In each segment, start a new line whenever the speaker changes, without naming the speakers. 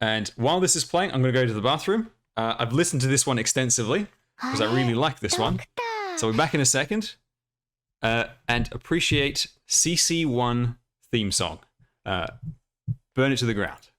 And while this is playing, I'm going to go to the bathroom. I've listened to this one extensively because I really like this one. So we'll be back in a second. And appreciate CC1 theme song. Burn it to the ground.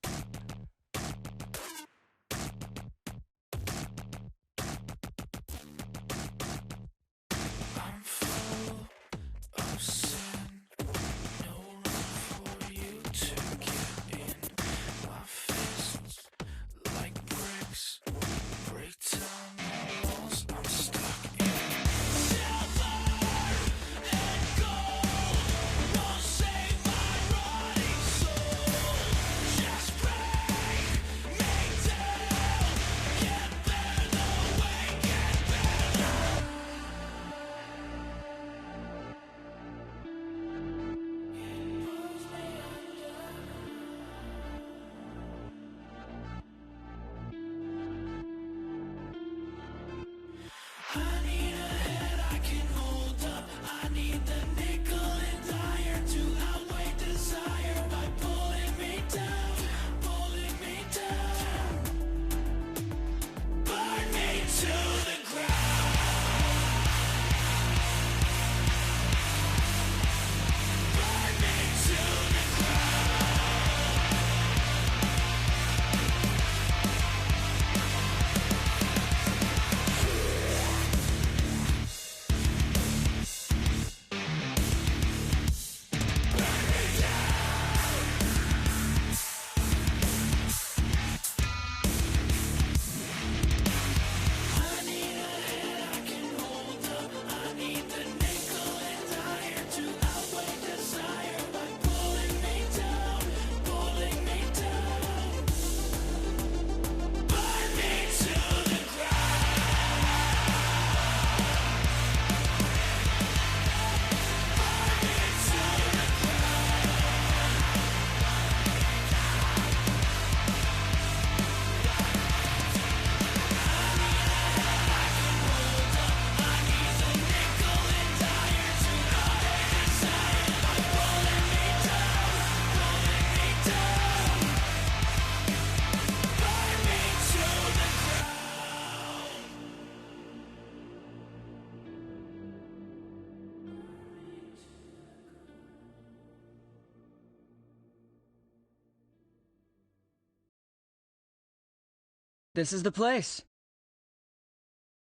This is the place.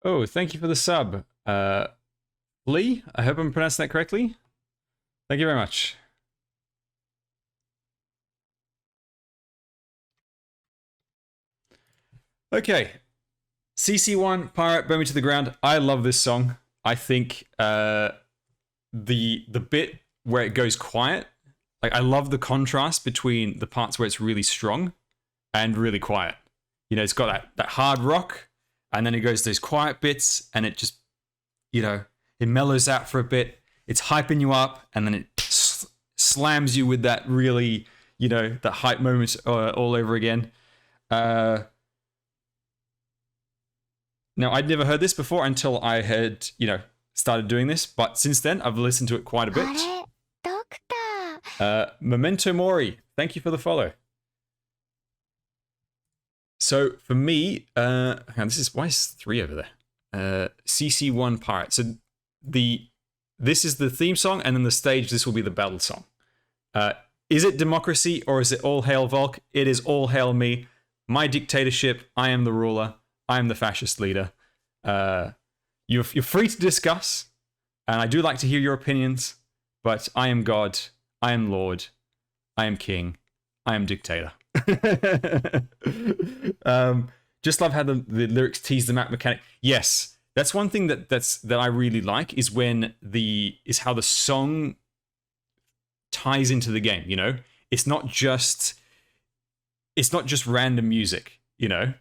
Oh, thank you for the sub. Lee, I hope I'm pronouncing that correctly. Thank you very much. Okay. CC1, Pirate, Burn Me to the Ground. I love this song. I think the bit where it goes quiet, like I love the contrast between the parts where it's really strong and really quiet. You know, it's got that hard rock, and then it goes to those quiet bits, and it just, you know, it mellows out for a bit. It's hyping you up, and then it slams you with that really, you know, that hype moment all over again. Now, I'd never heard this before until I had, you know, started doing this, but since then, I've listened to it quite a bit. Memento Mori, thank you for the follow. So for me, this is, why is 3 over there? CC1 Pirate. So this is the theme song, and then the stage, this will be the battle song. Is it democracy or is it all hail Volke? It is all hail me. My dictatorship, I am the ruler. I am the fascist leader. You're free to discuss, and I do like to hear your opinions, but I am God. I am Lord. I am King. I am dictator. Just love how the lyrics tease the map mechanic. Yes, that's one thing that I really like is how the song ties into the game. You know, it's not just random music. You know,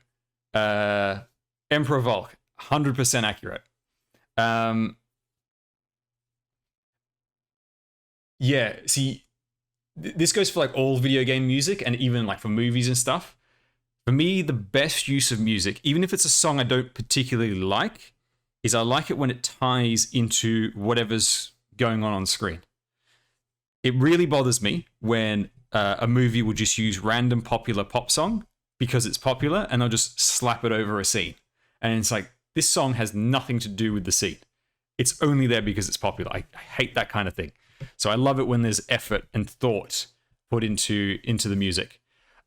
Emperor Volke, 100% accurate. Yeah, see. This goes for like all video game music and even like for movies and stuff. For me, the best use of music, even if it's a song I don't particularly like, is I like it when it ties into whatever's going on screen. It really bothers me when a movie will just use random popular pop song because it's popular, and they'll just slap it over a scene. And it's like, this song has nothing to do with the scene. It's only there because it's popular. I hate that kind of thing. So I love it when there's effort and thought put into the music.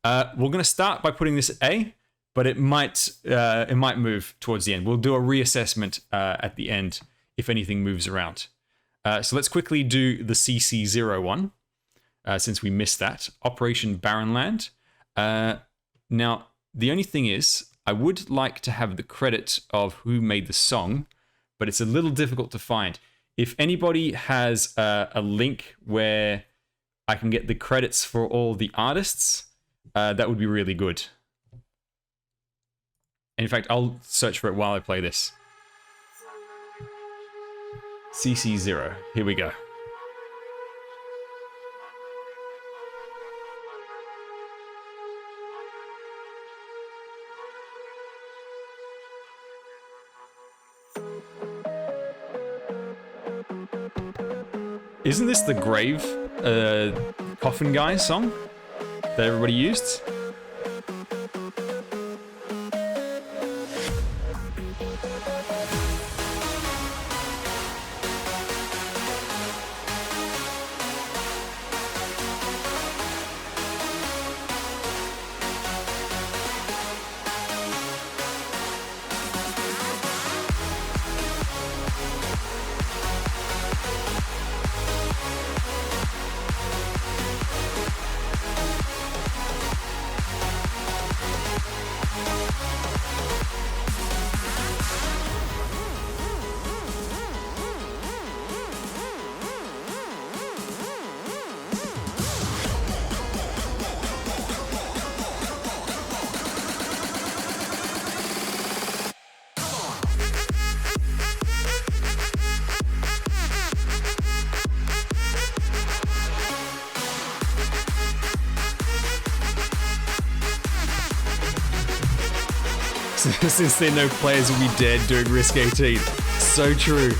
We're going to start by putting this at A, but it might move towards the end. We'll do a reassessment at the end if anything moves around. So let's quickly do the CC0 one, since we missed that. Operation Barrenland. Now, the only thing is, I would like to have the credit of who made the song, but it's a little difficult to find. If anybody has a link where I can get the credits for all the artists, that would be really good. And in fact, I'll search for it while I play this. CC0, here we go. Isn't this the Grave Coffin Guy song that everybody used? Since then, no players will be dead doing Risk 18. So true.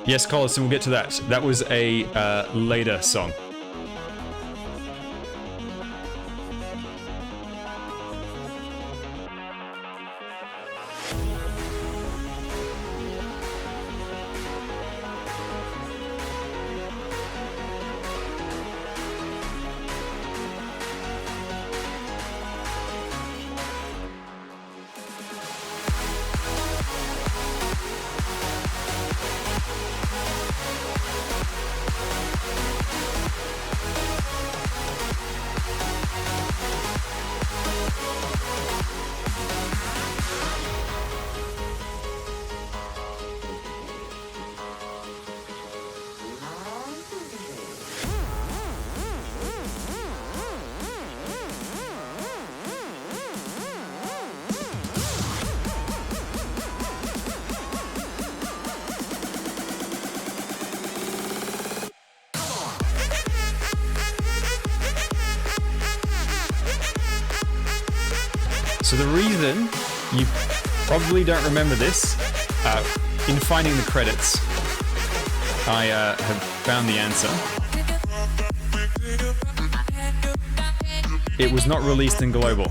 Yes, Collison, we'll get to that. That was a later song. So the reason you probably don't remember this, in finding the credits, I have found the answer. It was not released in global.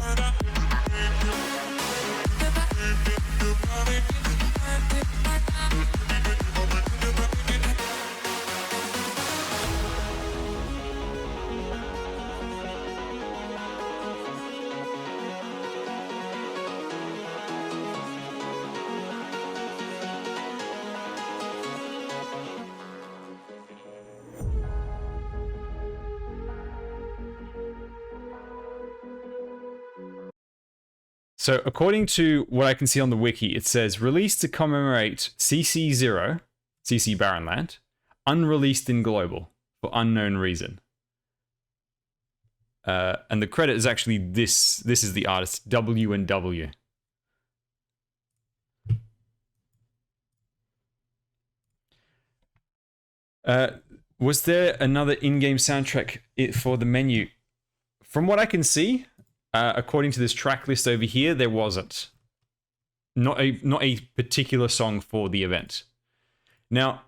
So according to what I can see on the wiki, it says released to commemorate CC0, CC Barrenland, unreleased in global for unknown reason. And the credit is actually this. This is the artist, W&W. Was there another in-game soundtrack for the menu? From what I can see, according to this track list over here, there wasn't. Not a particular song for the event. Now,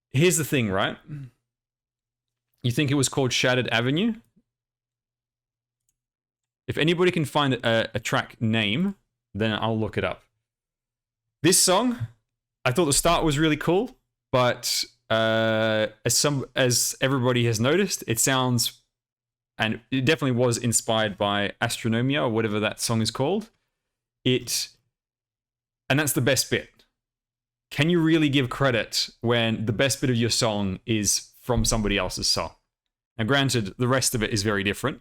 here's the thing, right? You think it was called Shattered Avenue? If anybody can find a track name, then I'll look it up. This song, I thought the start was really cool, but as everybody has noticed, it sounds, and it definitely was inspired by Astronomia or whatever that song is called. And that's the best bit. Can you really give credit when the best bit of your song is from somebody else's song? Now, granted, the rest of it is very different.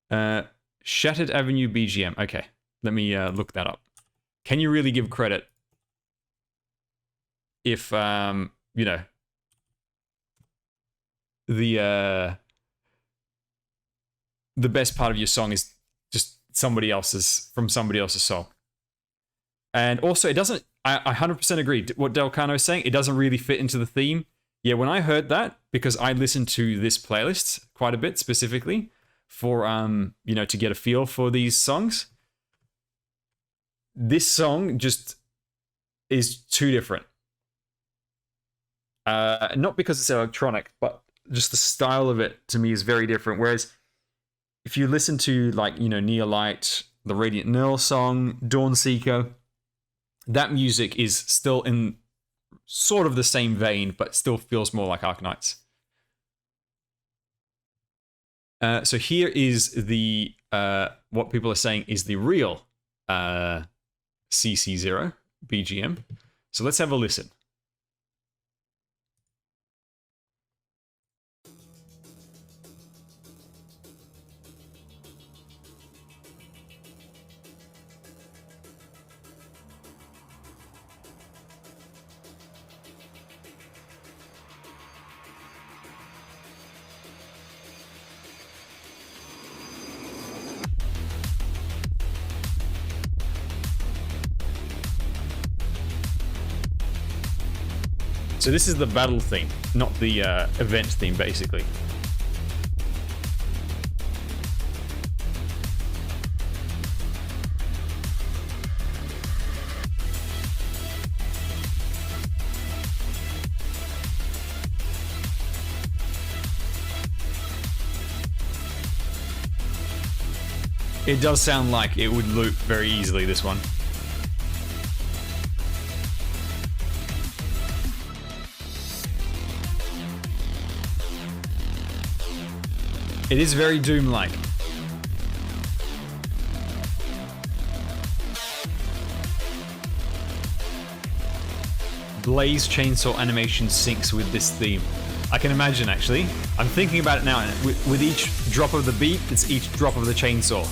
Shattered Avenue BGM. Okay, let me look that up. Can you really give credit if, you know, the best part of your song is just from somebody else's song? And also, it doesn't, I 100% agree what Delcano is saying. It doesn't really fit into the theme. Yeah, when I heard that, because I listened to this playlist quite a bit specifically for, you know, to get a feel for these songs, this song just is too different. Not because it's electronic, but just the style of it to me is very different. Whereas if you listen to, like, you know, Neolight, the Radiant Nil song, Dawnseeker, that music is still in sort of the same vein, but still feels more like Arknights. So here is the what people are saying is the real CC0 BGM. So let's have a listen. So this is the battle theme, not the event theme, basically. It does sound like it would loop very easily, this one. It is very Doom-like. Blaze chainsaw animation syncs with this theme. I can imagine, actually. I'm thinking about it now, and with each drop of the beat, it's each drop of the chainsaw.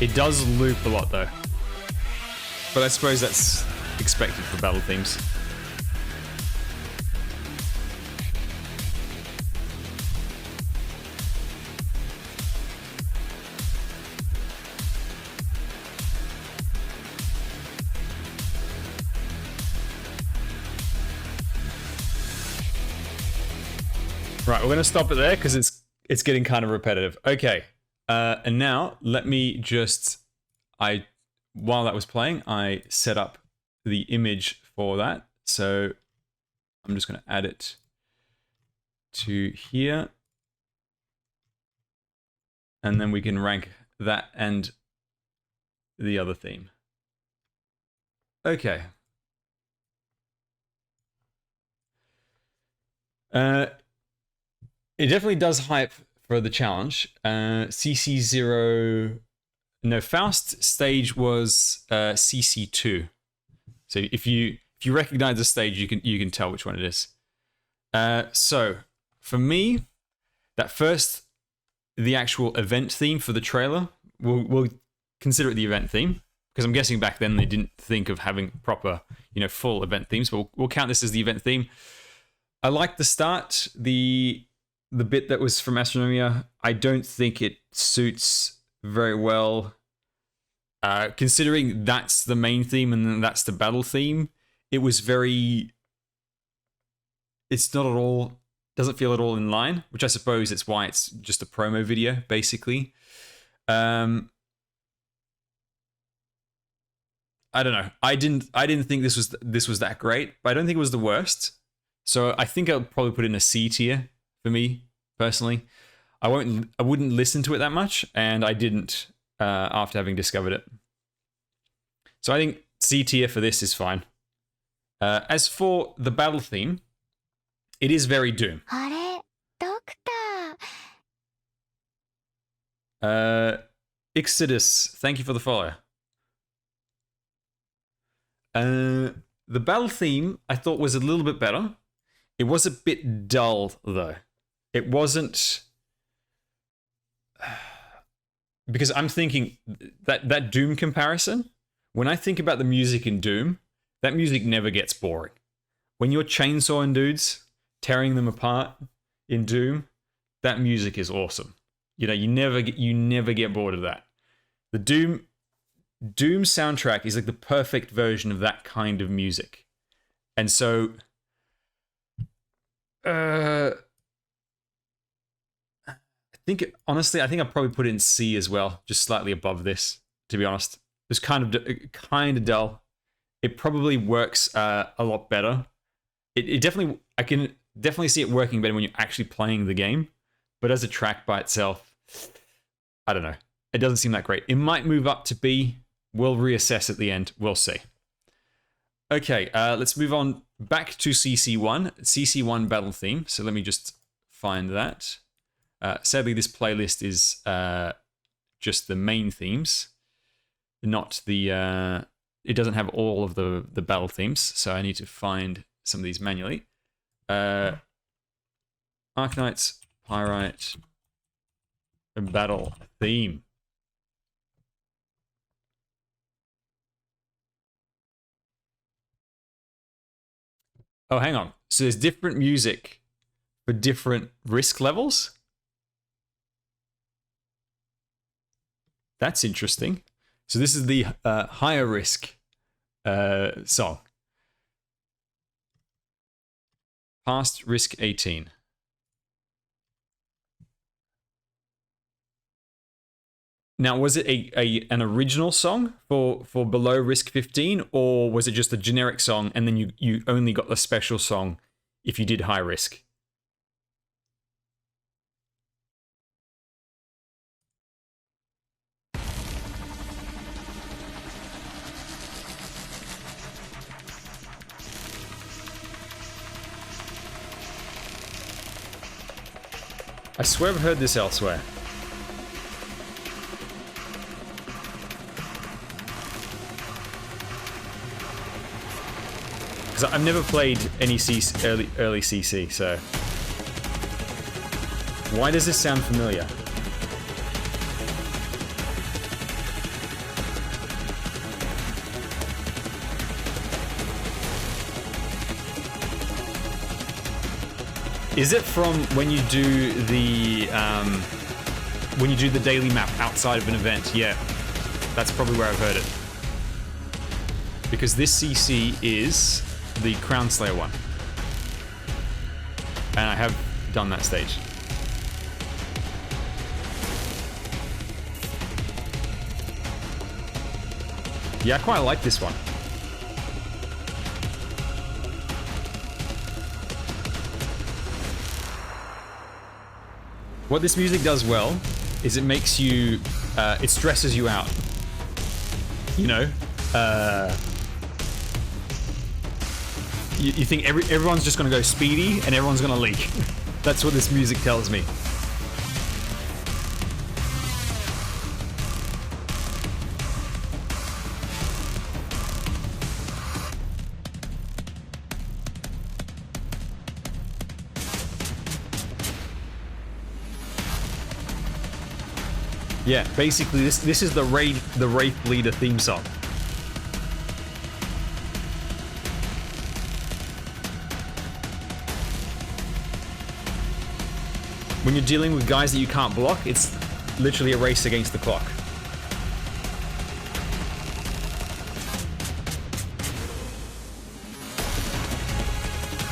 It does loop a lot though, but I suppose that's expected for battle themes. Right, we're gonna stop it there because it's getting kind of repetitive. Okay. And now let me just, while that was playing, I set up the image for that. So I'm just going to add it to here. And then we can rank that and the other theme. Okay. It definitely does hype for the challenge. CC0... No, Faust stage was CC2. So if you recognize the stage, you can tell which one it is. So for me, the actual event theme for the trailer, we'll consider it the event theme, because I'm guessing back then they didn't think of having proper, full event themes, but we'll count this as the event theme. I like the start, the bit that was from Astronomia. I don't think it suits very well, considering that's the main theme and then that's the battle theme. It was it's not at all, doesn't feel at all in line, which I suppose it's why it's just a promo video, basically. I don't know. I didn't think this was that great, but I don't think it was the worst. So I think I'll probably put it in a C tier for me personally. I wouldn't listen to it that much, and I didn't after having discovered it. So I think C tier for this is fine. As for the battle theme, it is very Doom. Ixidus, thank you for the follow. The battle theme I thought was a little bit better. It was a bit dull though. It wasn't, because I'm thinking that Doom comparison. When I think about the music in Doom, that music never gets boring. When you're chainsawing dudes, tearing them apart in Doom, that music is awesome. You never get bored of that. The Doom soundtrack is like the perfect version of that kind of music. And so I think I'll probably put it in C as well, just slightly above this, to be honest. It's kind of dull. It probably works a lot better. I can definitely see it working better when you're actually playing the game. But as a track by itself, I don't know. It doesn't seem that great. It might move up to B. We'll reassess at the end. We'll see. Okay, let's move on back to CC1. CC1 battle theme. So let me just find that. Sadly, this playlist is just the main themes, not the... it doesn't have all of the battle themes, so I need to find some of these manually. Arknights, Pyrite, battle theme. Oh, hang on. So there's different music for different risk levels? That's interesting. So this is the higher risk song. Past risk 18. Now, was it an original song for below risk 15, or was it just a generic song and then you only got the special song if you did high risk? I swear I've heard this elsewhere. Because I've never played any early CC, so... Why does this sound familiar? Is it from when you do the daily map outside of an event? Yeah, that's probably where I've heard it. Because this CC is the Crown Slayer one, and I have done that stage. Yeah, I quite like this one. What this music does well is it makes you, it stresses you out. You know? You think everyone's just going to go speedy and everyone's going to leak. That's what this music tells me. Yeah, basically this is the Wraith Leader theme song. When you're dealing with guys that you can't block, it's literally a race against the clock.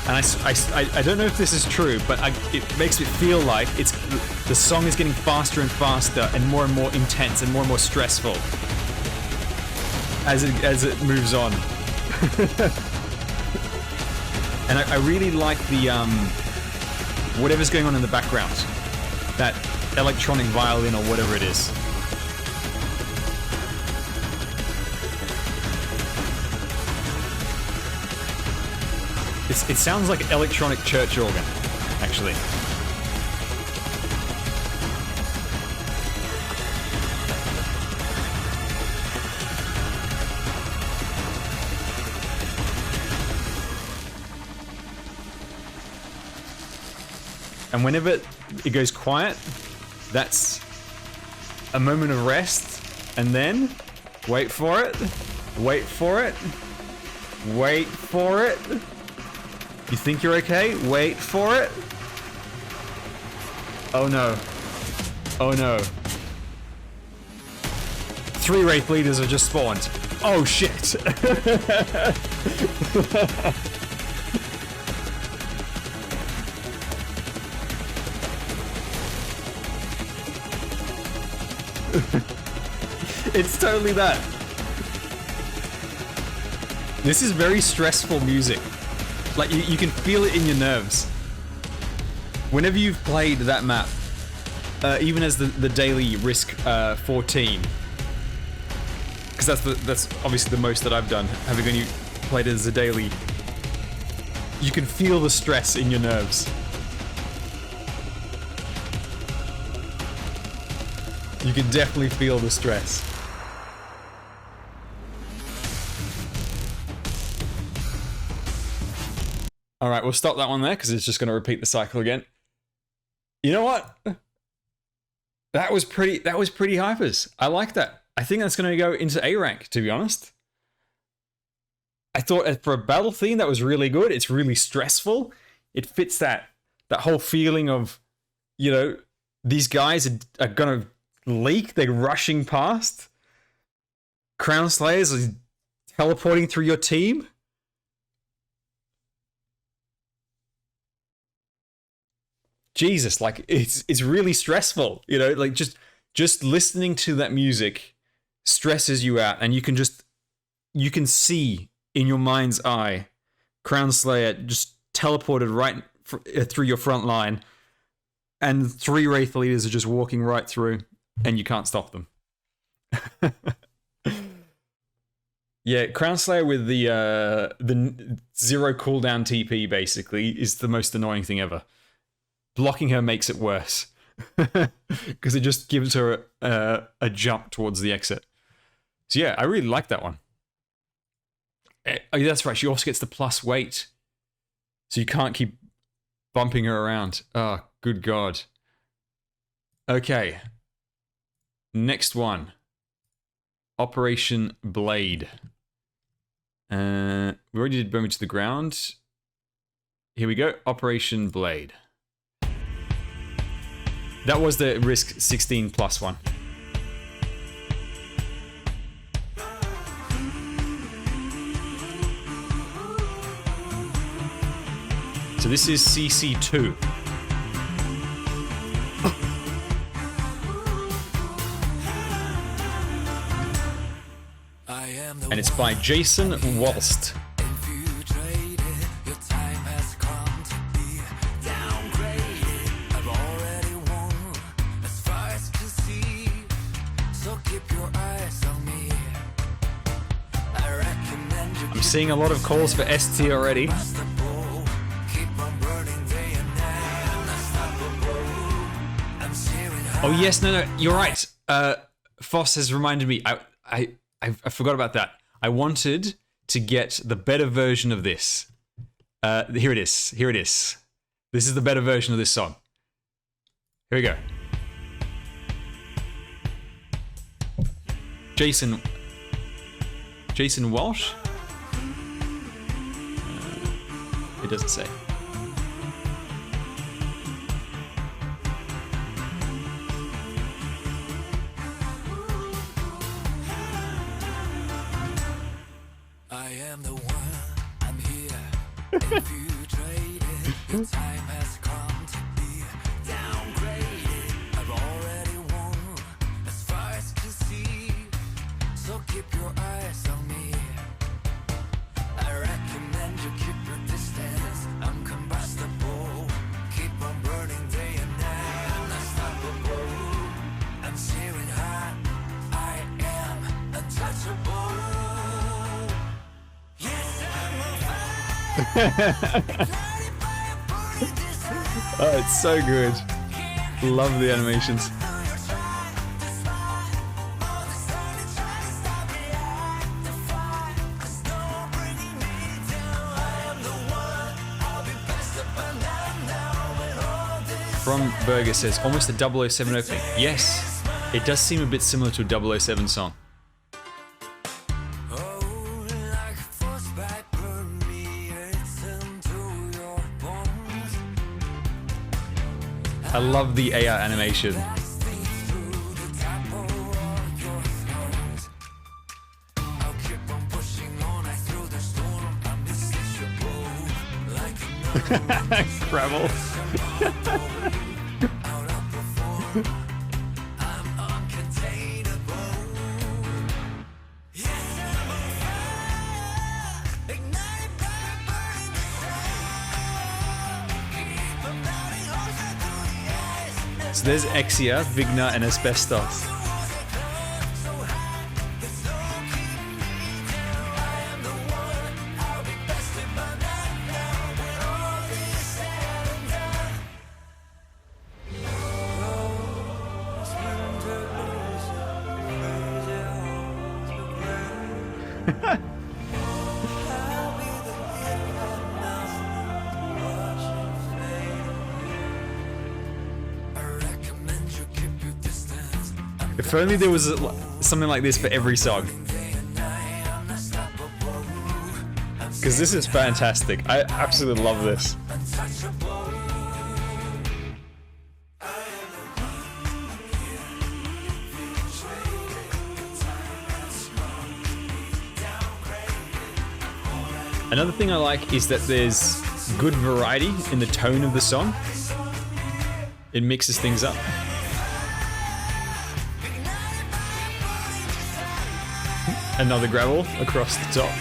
And I don't know if this is true, but it makes me feel like the song is getting faster and faster and more intense and more stressful as it moves on. And I really like the whatever's going on in the background, that electronic violin or whatever it is. It sounds like electronic church organ, actually. And whenever it goes quiet, that's a moment of rest, and then wait for it, wait for it, wait for it. You think you're okay? Wait for it. Oh no. Oh no. 3 Wraith Leaders have just spawned. Oh shit. It's totally that. This is very stressful music. Like, you can feel it in your nerves. Whenever you've played that map, even as the daily Risk 14, because that's obviously the most that I've done, having only played it as a daily, you can feel the stress in your nerves. You can definitely feel the stress. All right, we'll stop that one there because it's just going to repeat the cycle again. You know what? That was pretty hypers. I like that. I think that's going to go into A rank, to be honest. I thought for a battle theme that was really good. It's really stressful. It fits that whole feeling of, you know, these guys are going to leak. They're rushing past. Crown Slayers are teleporting through your team. Jesus, like it's really stressful, you know, like just listening to that music stresses you out, and you can see in your mind's eye Crown Slayer just teleported right through your front line, and 3 Wraith Leaders are just walking right through, and you can't stop them. Yeah, Crown Slayer with the 0 cooldown TP basically is the most annoying thing ever. Blocking her makes it worse because it just gives her a jump towards the exit. So yeah, I really like that one. Oh, that's right. She also gets the plus weight, so you can't keep bumping her around. Oh, good God. Okay. Next one. Operation Blade. We already did Bowman to the ground. Here we go. Operation Blade. That was the Risk 16 plus one. So this is CC2. And it's by Jason Walst. I'm seeing a lot of calls for ST already. Oh yes, no, you're right. Foss has reminded me. I forgot about that. I wanted to get the better version of this. Here it is. Here it is. This is the better version of this song. Here we go. Jason Walsh? It doesn't say.
I am the one, I'm here. If you traded, your time has come to be downgraded. I've already won, as far as can see. So keep your eyes on me. I recommend you keep your distance. I'm combustible. Keep on burning day and night. I'm unstoppable. I'm searing hot. I am untouchable.
Oh, it's so good. Love the animations. From Burger says, almost a 007 opening. Yes, it does seem a bit similar to a 007 song. I love the AR animation. Gravel. So there's Exia, Vigna, and Asbestos. If only there was something like this for every song. Because this is fantastic. I absolutely love this. Another thing I like is that there's good variety in the tone of the song. It mixes things up. Another gravel across the top.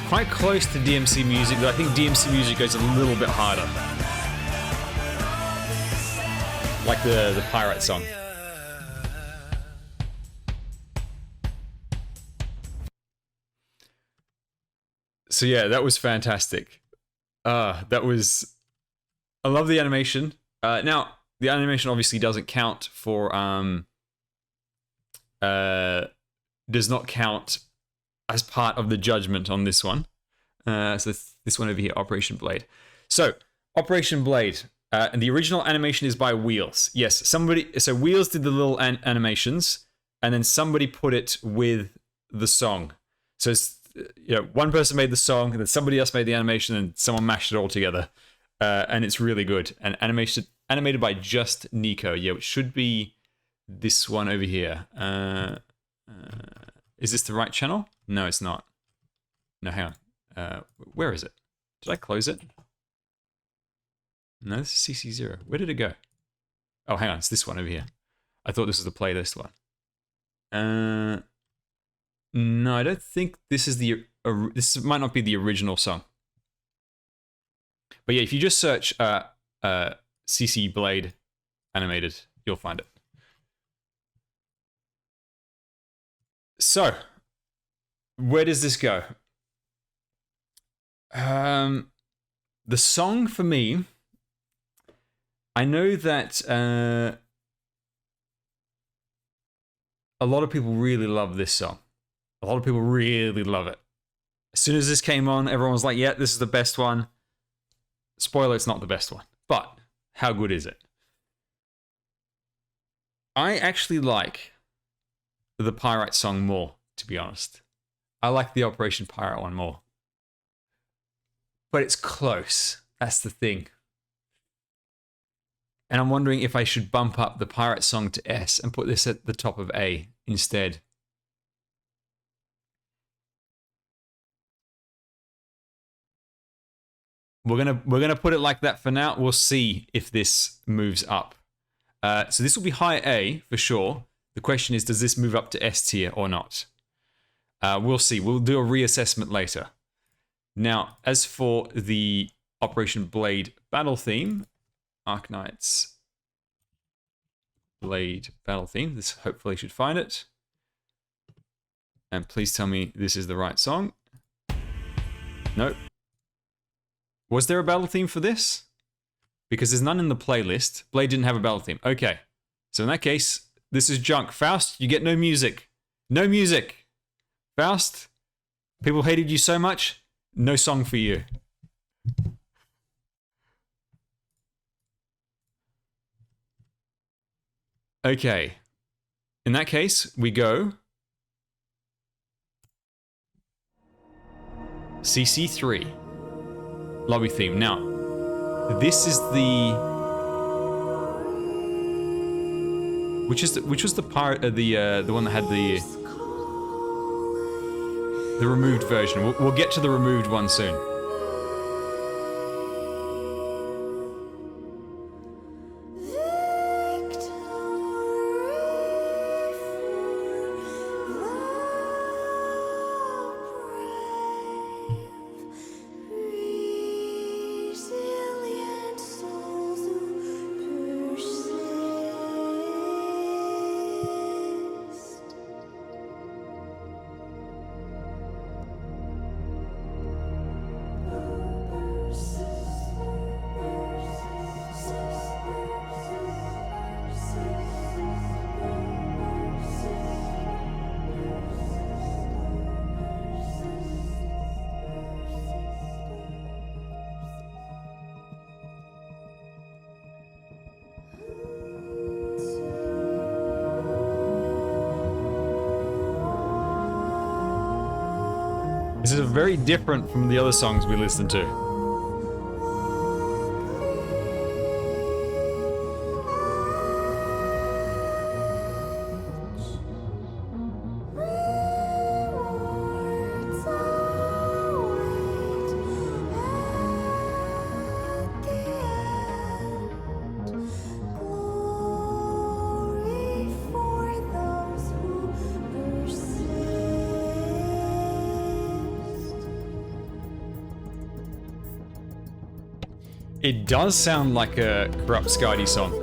Quite close to DMC music, but I think DMC music goes a little bit harder. Like the pirate song. So yeah, that was fantastic. I love the animation. Now, the animation obviously doesn't count for, does not count as part of the judgment on this one. So this one over here, Operation Blade. So, Operation Blade. And the original animation is by Wheels. Yes, so Wheels did the little animations, and then somebody put it with the song. So, one person made the song, and then somebody else made the animation, and someone mashed it all together. And it's really good. And animated by just Nico. Yeah, which should be this one over here. Is this the right channel? No, it's not. No, hang on. Where is it? Did I close it? No, this is CC0. Where did it go? Oh, hang on. It's this one over here. I thought this was the playlist one. No, I don't think this is the... this might not be the original song. But yeah, if you just search CC Blade animated, you'll find it. So, where does this go? The song for me, I know that a lot of people really love this song. A lot of people really love it. As soon as this came on, everyone was like, yeah, this is the best one. Spoiler, it's not the best one. But how good is it? I actually like the Pyrite song more, to be honest. I like the Operation Pyrite one more. But it's close. That's the thing. And I'm wondering if I should bump up the Pyrite song to S and put this at the top of A instead. We're gonna put it like that for now. We'll see if this moves up. So this will be high A for sure. The question is, does this move up to S tier or not? We'll see. We'll do a reassessment later. Now, as for the Operation Blade battle theme, Arknights Blade battle theme. This hopefully should find it. And please tell me this is the right song. Nope. Was there a battle theme for this? Because there's none in the playlist. Blade didn't have a battle theme. Okay. So in that case, this is junk. Faust, you get no music. No music. Faust, people hated you so much. No song for you. Okay. In that case, we go CC3 lobby theme. Now, this is the which was the part of the one that had the removed version. We'll get to the removed one soon. This is very different from the other songs we listened to. It does sound like a Corrupt Skadi song.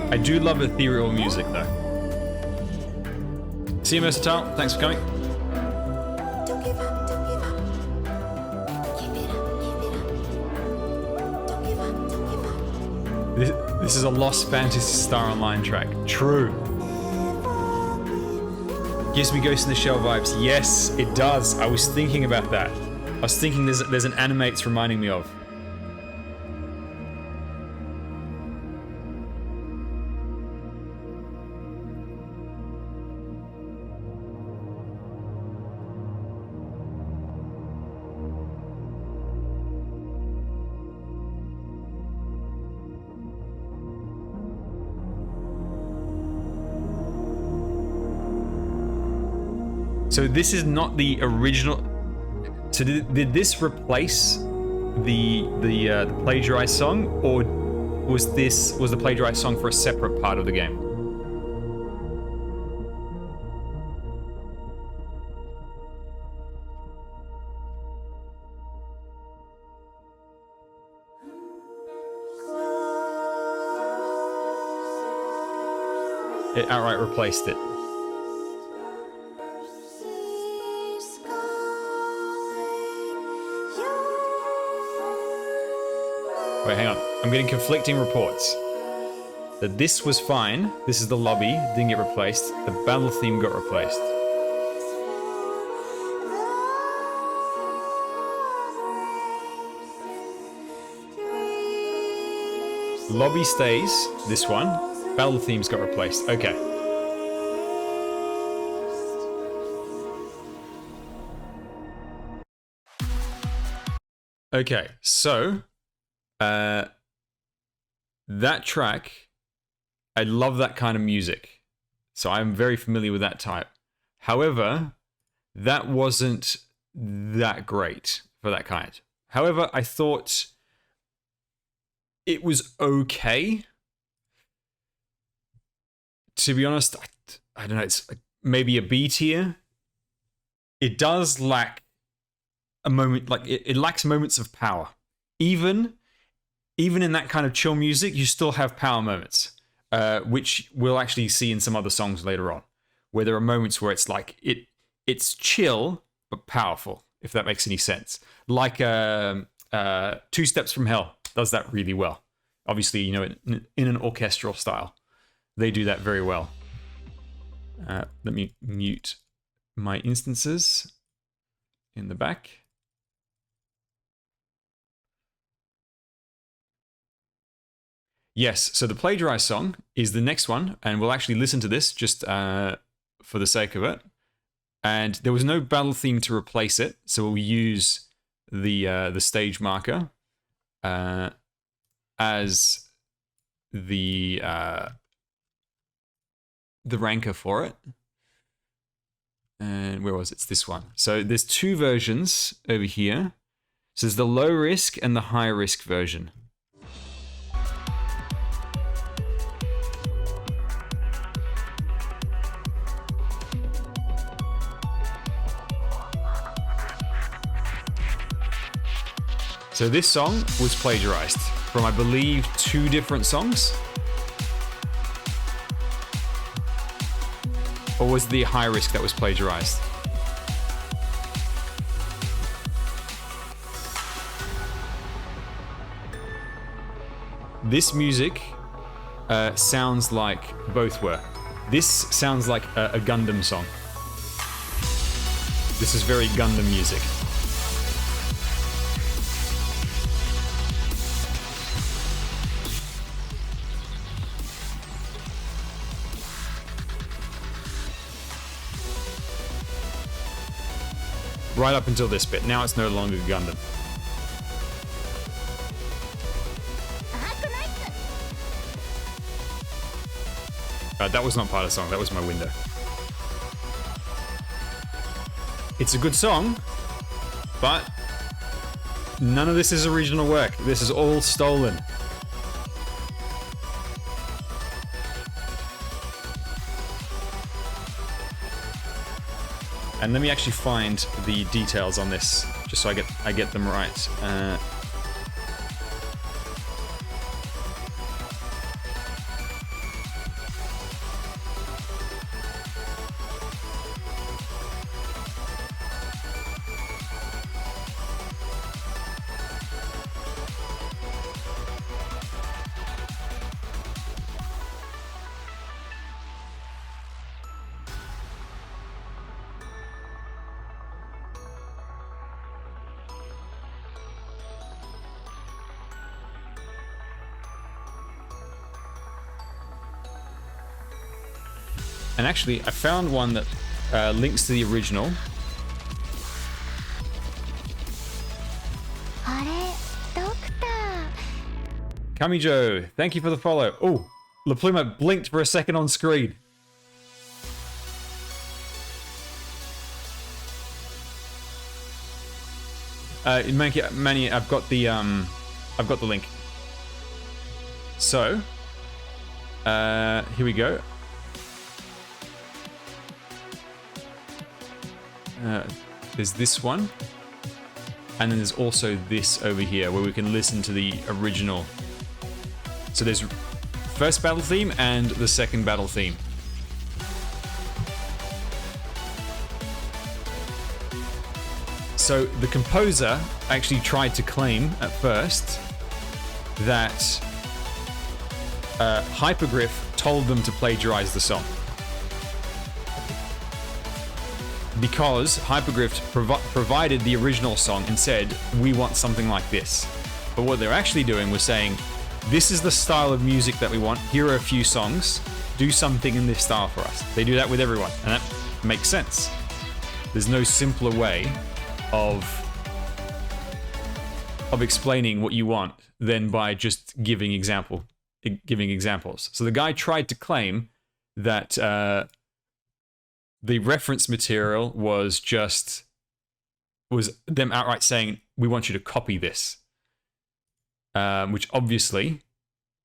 I do love ethereal music though. See you, Mr. Tal. Thanks for coming. This is a Lost Fantasy Star Online track. True. Gives me Ghost in the Shell vibes. Yes, it does. I was thinking about that. I was thinking there's an anime it's reminding me of. So this is not the original. So did this replace the plagiarized song, or was the plagiarized song for a separate part of the game? It outright replaced it. Wait, hang on. I'm getting conflicting reports. That this was fine. This is the lobby. Didn't get replaced. The battle theme got replaced. Lobby stays. This one. Battle themes got replaced. Okay. Okay, so that track, I love that kind of music. So I'm very familiar with that type. However, that wasn't that great for that kind. However, I thought it was okay. To be honest, I don't know, it's like maybe a B tier. It does lack a moment, like it lacks moments of power. Even in that kind of chill music, you still have power moments, which we'll actually see in some other songs later on, where there are moments where it's like it's chill but powerful, if that makes any sense. Like 2 Steps from Hell does that really well. Obviously, you know, in an orchestral style, they do that very well. Let me mute my instances in the back. Yes, so the plagiarized song is the next one, and we'll actually listen to this just for the sake of it. And there was no battle theme to replace it, so we'll use the stage marker as the ranker for it. And where was it? It's this one. So there's 2 versions over here. So there's the low risk and the high risk version. So this song was plagiarized from, I believe, 2 different songs. Or was the high risk that was plagiarized? This music sounds like both were. This sounds like a Gundam song. This is very Gundam music. Right up until this bit. Now it's no longer Gundam. That was not part of the song. That was my window. It's a good song, but none of this is original work. This is all stolen. And let me actually find the details on this, just so I get them right. And actually, I found one that links to the original. Kamijo, thank you for the follow. Oh, La Pluma blinked for a second on screen. Manny, I've got the link. So, here we go. There's this one, and then there's also this over here where we can listen to the original. So there's first battle theme and the second battle theme. So the composer actually tried to claim at first that Hypergriff told them to plagiarize the song, because Hypergriff provided the original song and said, we want something like this. But what they're actually doing was saying, this is the style of music that we want. Here are a few songs. Do something in this style for us. They do that with everyone, and that makes sense. There's no simpler way of explaining what you want than by just giving examples. So the guy tried to claim that the reference material was them outright saying, we want you to copy this, which obviously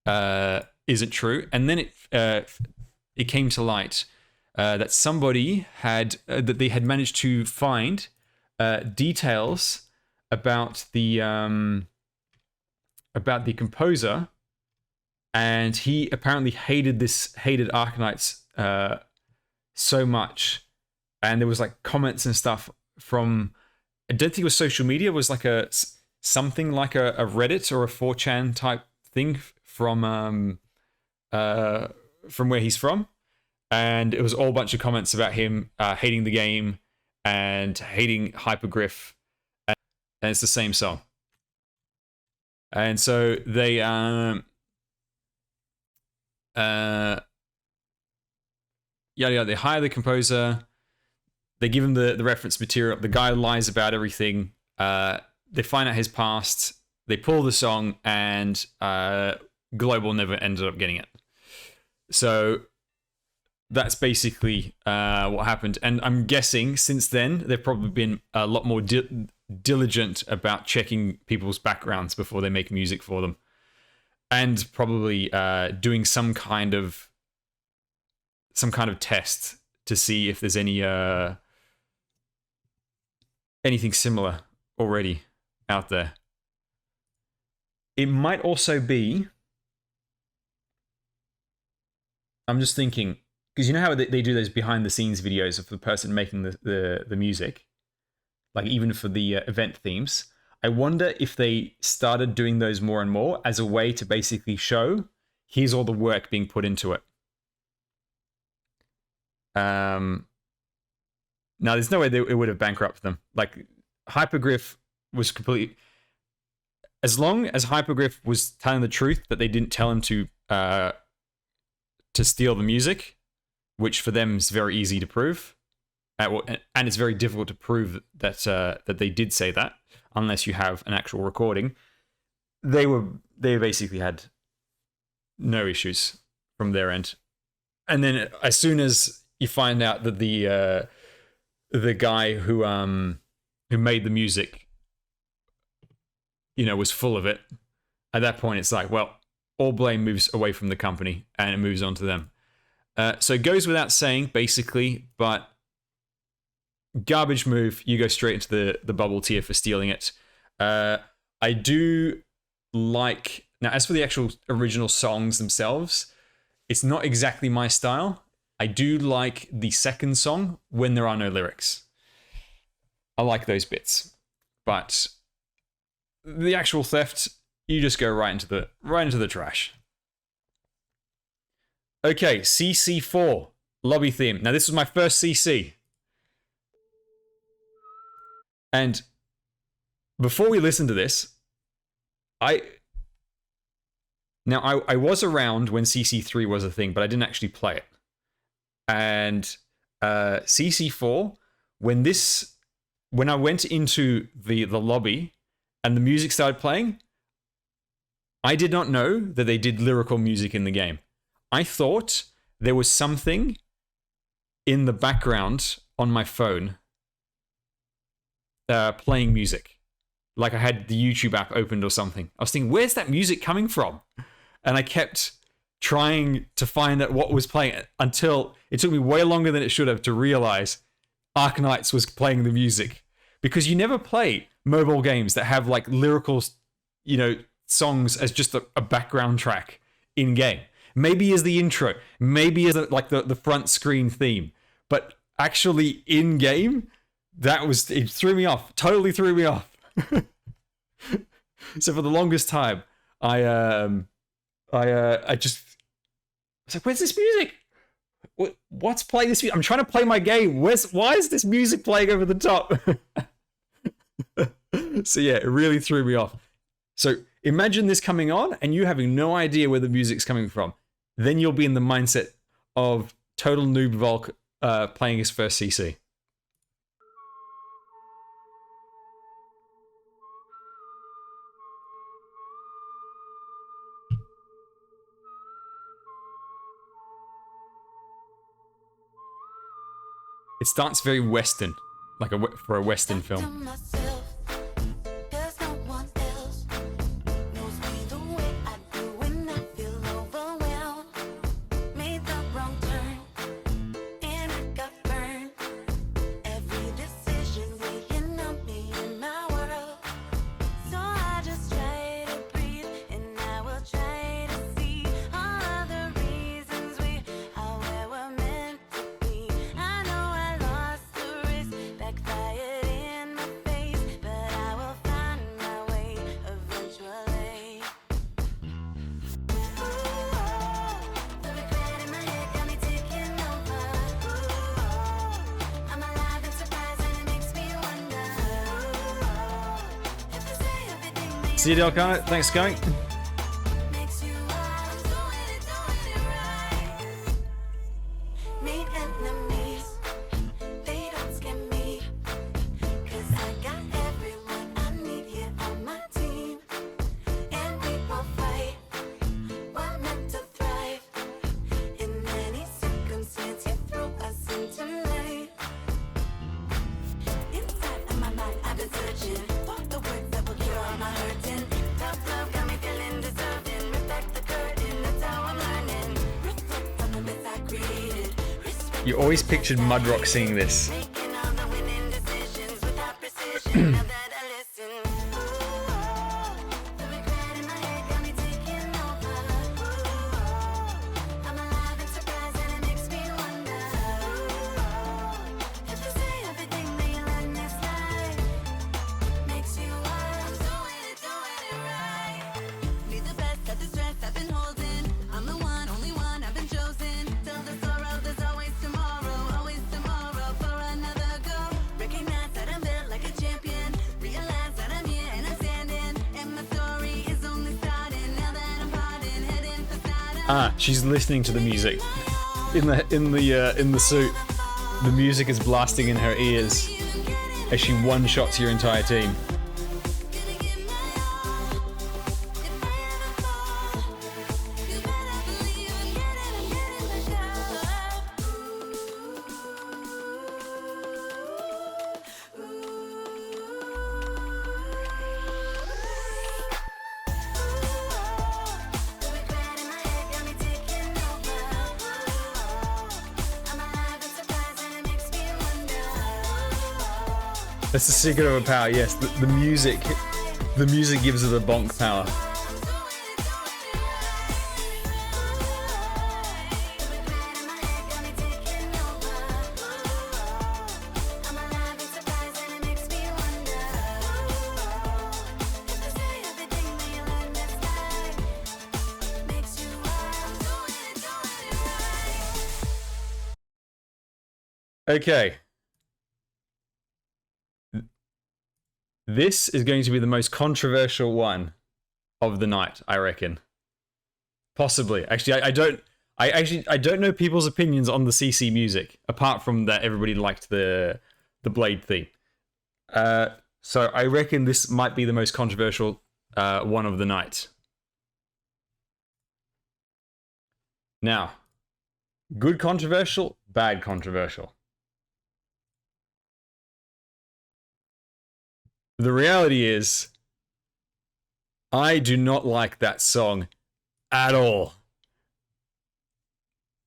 isn't true. And then it came to light that somebody that they had managed to find details about the composer, and he apparently hated Arknights so much, and there was like comments and stuff from, I don't think it was social media, it was like something like a Reddit or a 4chan type thing from where he's from, and it was all a bunch of comments about him hating the game and hating Hypergriff, and it's the same song. And so they they hire the composer, they give him the reference material, the guy lies about everything, they find out his past, they pull the song, and Global never ended up getting it. So that's basically what happened. And I'm guessing since then, they've probably been a lot more diligent about checking people's backgrounds before they make music for them. And probably doing some kind of test to see if there's anything similar already out there. It might also be, I'm just thinking, because you know how they do those behind the scenes videos of the person making the music, like even for the event themes. I wonder if they started doing those more and more as a way to basically show, here's all the work being put into it. Now, there's no way it would have bankrupted them. Like, Hypergriff was completely... As long as Hypergriff was telling the truth that they didn't tell him to steal the music, which for them is very easy to prove, and it's very difficult to prove that they did say that, unless you have an actual recording. They basically had no issues from their end. And then as soon as you find out that the guy who made the music, was full of it, at that point it's like, well, all blame moves away from the company and it moves on to them. So it goes without saying, basically, but garbage move. You go straight into the bubble tier for stealing it. I do like... Now, as for the actual original songs themselves, it's not exactly my style. I do like the second song when there are no lyrics. I like those bits. But the actual theft, you just go right into the trash. Okay, CC4 lobby theme. Now, this was my first CC. And before we listen to this, I was around when CC3 was a thing, but I didn't actually play it. And CC4, when I went into the lobby and the music started playing, I did not know that they did lyrical music in the game. I thought there was something in the background on my phone playing music. like I had the YouTube app opened or something. I was thinking, where's that music coming from? And I kept trying to find out what was playing until it took me way longer than it should have to realize Arknights was playing the music. Because you never play mobile games that have like lyrical, songs as just a background track in game. Maybe as the intro, maybe as like the front screen theme, but actually in game, it threw me off. Totally threw me off. So for the longest time, I just was like, where's this music? What's playing this music? I'm trying to play my game. Why is this music playing over the top? So yeah, it really threw me off. So imagine this coming on and you having no idea where the music's coming from. Then you'll be in the mindset of total noob Volke playing his first CC. It starts very Western, like for a Western film. See you, Delcano. Thanks, going. You always pictured Mudrock singing this. She's listening to the music in the suit. The music is blasting in her ears as she one-shots your entire team. That's the secret of her power, yes. The music gives her the bonk power. Okay. This is going to be the most controversial one of the night, I reckon. Possibly. Actually, I don't know people's opinions on the CC music, apart from that everybody liked the Blade theme. So I reckon this might be the most controversial one of the night. Now, good controversial, bad controversial. the reality is, I do not like that song at all.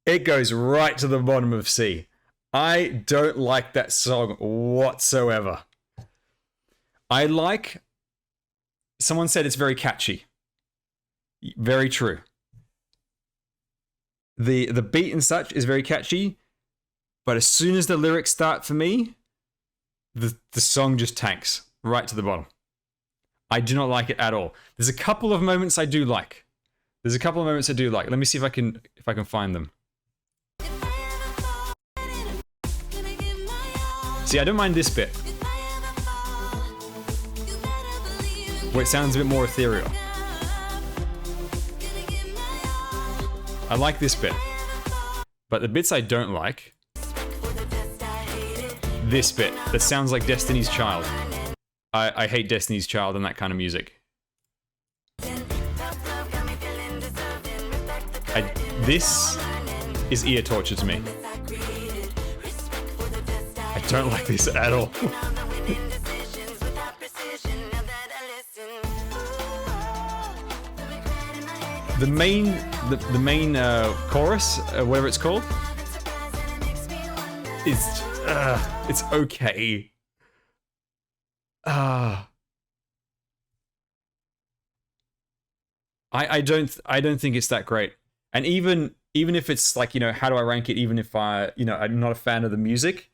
It goes right to the bottom of C. I don't like that song whatsoever. Someone said it's very catchy. Very true. The beat and such is very catchy, but as soon as the lyrics start for me, the song just tanks right to the bottom. I do not like it at all. There's a couple of moments I do like. Let me see if I can find them. See, I don't mind this bit, where it sounds a bit more ethereal. I like this bit. But the bits I don't like, this bit that sounds like Destiny's Child. I hate Destiny's Child and that kind of music. This is ear torture to me. I don't like this at all. The main chorus, whatever it's called, it's okay. I don't think it's that great. And even if it's like, how do I rank it? Even if I'm not a fan of the music,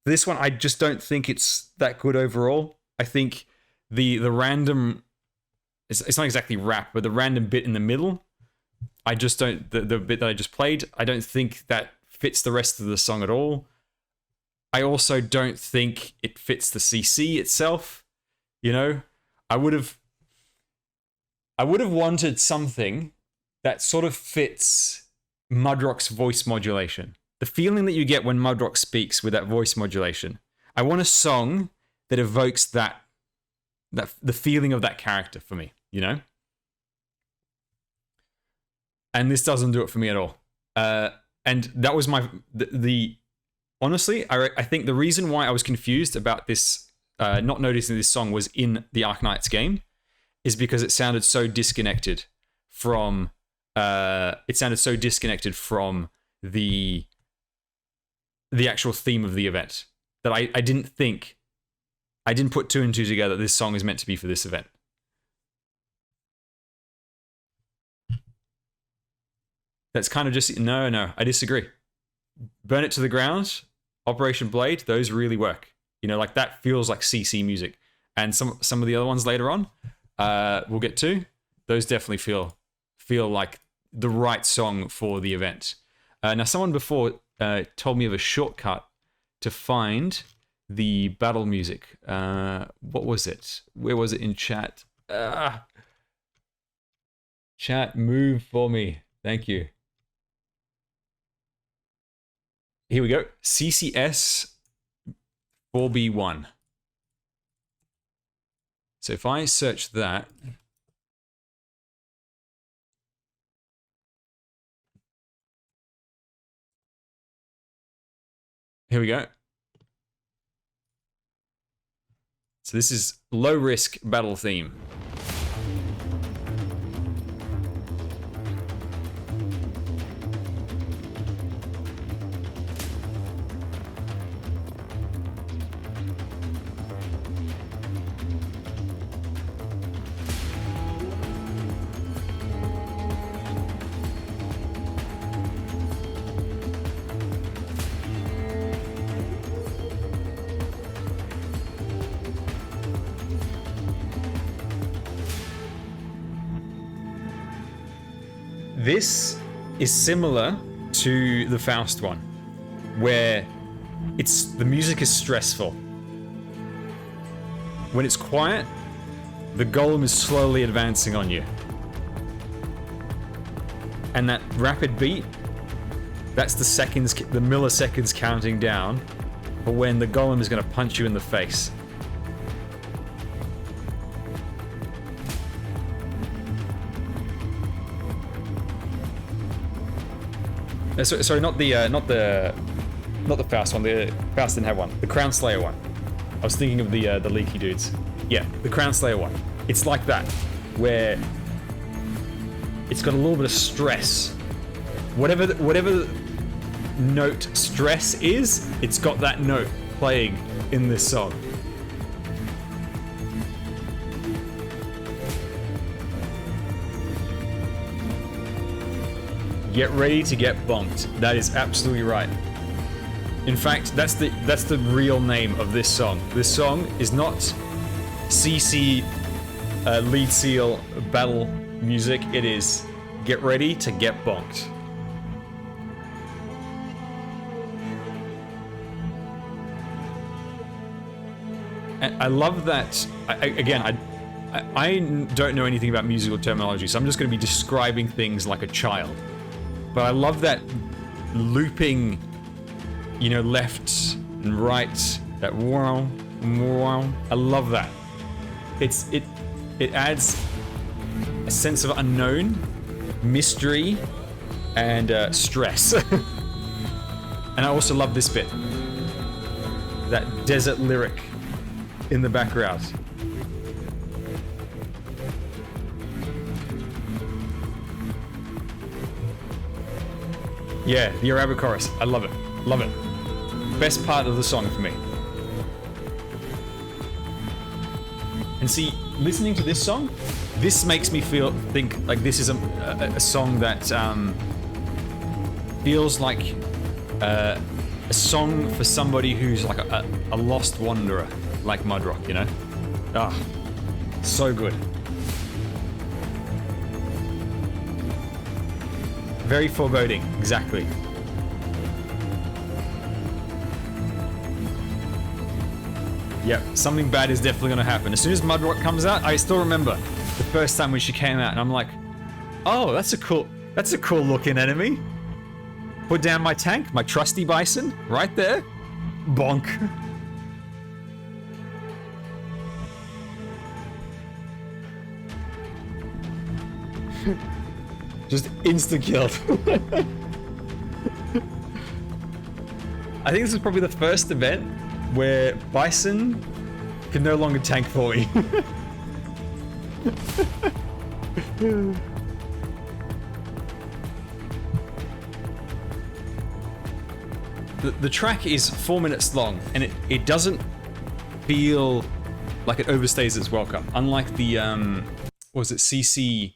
this one I just don't think it's that good overall. I think the random, it's not exactly rap, but the random bit in the middle, I just don't, the bit that I just played, I don't think that fits the rest of the song at all. I also don't think it fits the CC itself. I would have wanted something that sort of fits Mudrock's voice modulation. The feeling that you get when Mudrock speaks with that voice modulation. I want a song that evokes the feeling of that character for me, And this doesn't do it for me at all. And that was honestly, I think the reason why I was confused about this, not noticing this song was in the Arknights game, is because it sounded so disconnected from the actual theme of the event, that I didn't put two and two together. This song is meant to be for this event. That's kind of just, no, I disagree. Burn It to the Ground, Operation Blade, those really work. Like that feels like CC music. And some of the other ones later on, we'll get to, those definitely feel like the right song for the event. Now, someone before told me of a shortcut to find the battle music. What was it? Where was it in chat? Chat, move for me. Thank you. Here we go. CCS 4B1. So if I search that, here we go. So this is low risk battle theme. This is similar to the Faust one, where the music is stressful. When it's quiet, the golem is slowly advancing on you. And that rapid beat, that's the milliseconds counting down for when the golem is going to punch you in the face. Sorry, not the Faust one. The Faust didn't have one. The Crown Slayer one. I was thinking of the leaky dudes. Yeah, the Crown Slayer one. It's like that, where it's got a little bit of stress. Whatever note stress is, it's got that note playing in this song. Get ready to get bonked. That is absolutely right. In fact, that's the real name of this song. This song is not CC lead seal battle music. It is get ready to get bonked. And I love that. I don't know anything about musical terminology, so I'm just going to be describing things like a child. But I love that looping, you know, left and right. That wow, wow. I love that. It adds a sense of unknown, mystery, and stress. And I also love this bit. That desert lyric in the background. Yeah, the Arabic chorus. I love it. Love it. Best part of the song for me. And see, listening to this song, this makes me think like this is a song that feels like a song for somebody who's like a lost wanderer, like Mudrock, you know? Ah, so good. Very foreboding, exactly. Yep, something bad is definitely gonna happen. As soon as Mudrock comes out, I still remember the first time when she came out, and I'm like, oh, that's a cool looking enemy. Put down my tank, my trusty bison, right there. Bonk. Just insta-killed. I think this is probably the first event where Bison can no longer tank for me. The track is 4 minutes long, and it doesn't feel like it overstays its welcome. Unlike the what was it, CC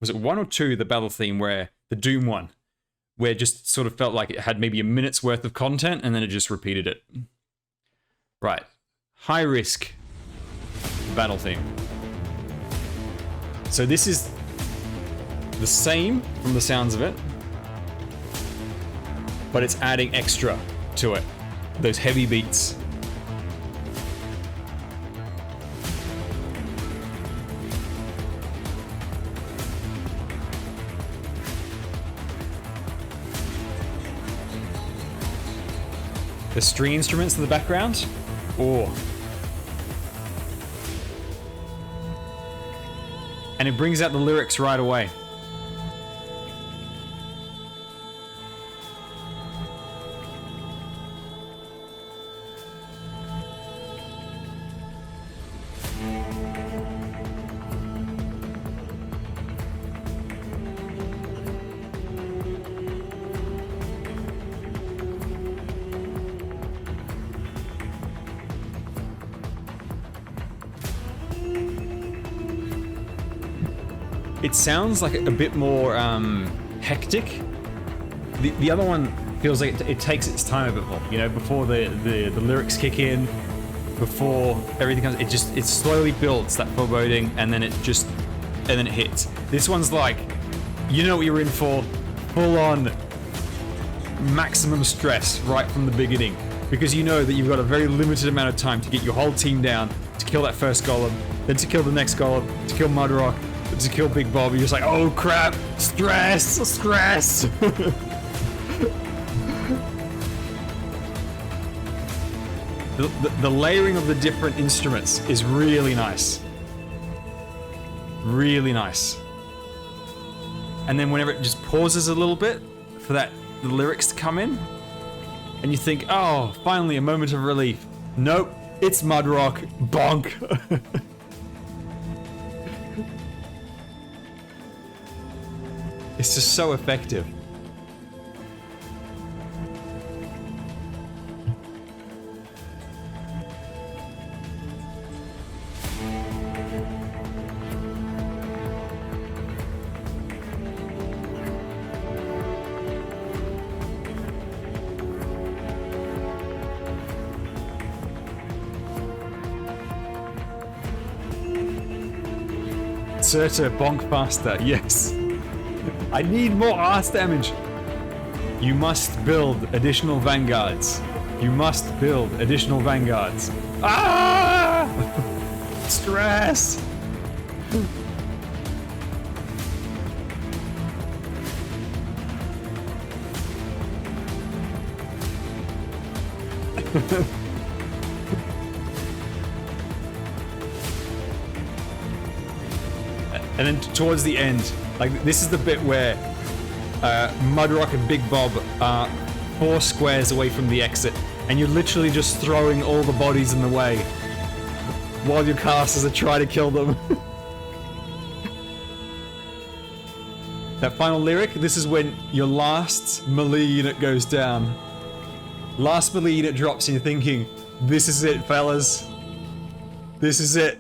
was it 1 or 2, the battle theme, where the Doom one, where it just sort of felt like it had maybe a minute's worth of content and then it just repeated it. Right. High risk battle theme. So this is the same from the sounds of it, but it's adding extra to it. Those heavy beats. The string instruments in the background. Oh. And it brings out the lyrics right away. It sounds like a bit more hectic. The other one feels like it takes its time a bit more, you know, before the lyrics kick in, before everything comes. It slowly builds that foreboding, and then it hits. This one's like, you know what you're in for, full on maximum stress right from the beginning, because you know that you've got a very limited amount of time to get your whole team down, to kill that first golem, then to kill the next golem, to kill Mudrock, to kill Big Bob. You're just like, oh crap, stress. The layering of the different instruments is really nice. Really nice. And then whenever it just pauses a little bit for the lyrics to come in, and you think, oh, finally a moment of relief. Nope, it's Mudrock. Bonk. It's just so effective. Surtur, bonk faster, yes. I need more arse damage. You must build additional vanguards. You must build additional vanguards. Ah! Stress! And then towards the end, like this is the bit where Mudrock and Big Bob are 4 squares away from the exit, and you're literally just throwing all the bodies in the way while your casters are trying to kill them. That final lyric, this is when your last melee unit goes down. Last melee unit drops and you're thinking, this is it, fellas. This is it.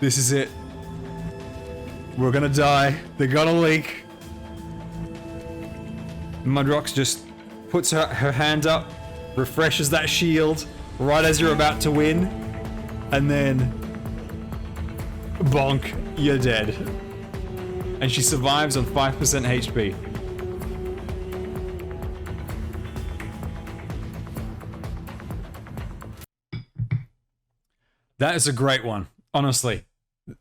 This is it. We're gonna die. They're gonna leak. Mudrox just puts her hand up, refreshes that shield right as you're about to win, and then bonk, you're dead. And she survives on 5% HP. That is a great one. Honestly,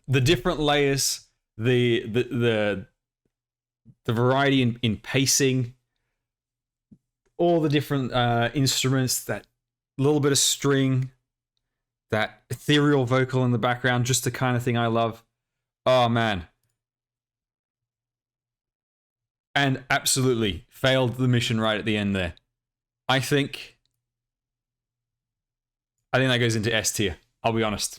the different layers, the variety in pacing, all the different instruments, that little bit of string, that ethereal vocal in the background, just the kind of thing I love. Oh man. And absolutely failed the mission right at the end there. I think that goes into S tier, I'll be honest.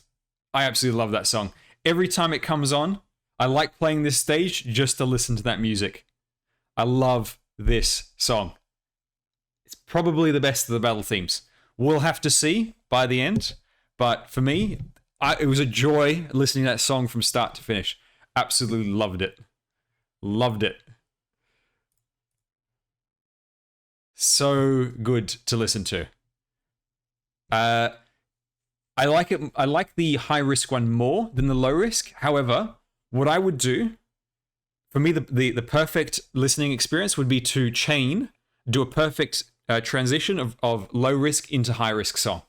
I absolutely love that song. Every time it comes on, I like playing this stage just to listen to that music. I love this song. It's probably the best of the battle themes. We'll have to see by the end, but for me, it was a joy listening to that song from start to finish. Absolutely loved it. Loved it. So good to listen to. I like it. I like the high risk one more than the low risk. However, what I would do, for me, the perfect listening experience would be to do a perfect transition of low risk into high risk song.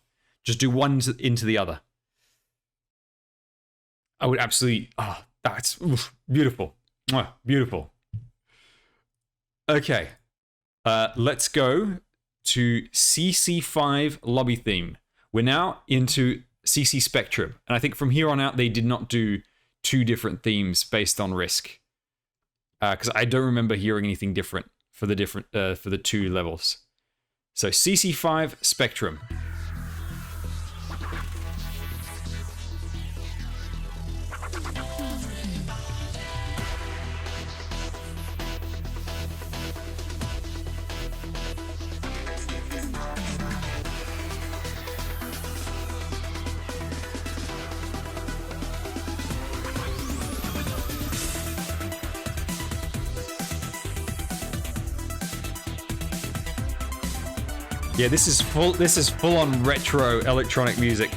Just do one into the other. I would absolutely. Oh, that's beautiful. Beautiful. Okay, let's go to CC5 lobby theme. We're now into CC Spectrum, and I think from here on out they did not do 2 different themes based on risk, because I don't remember hearing anything different for the 2 levels. So CC5 Spectrum. Yeah, this is full on retro electronic music.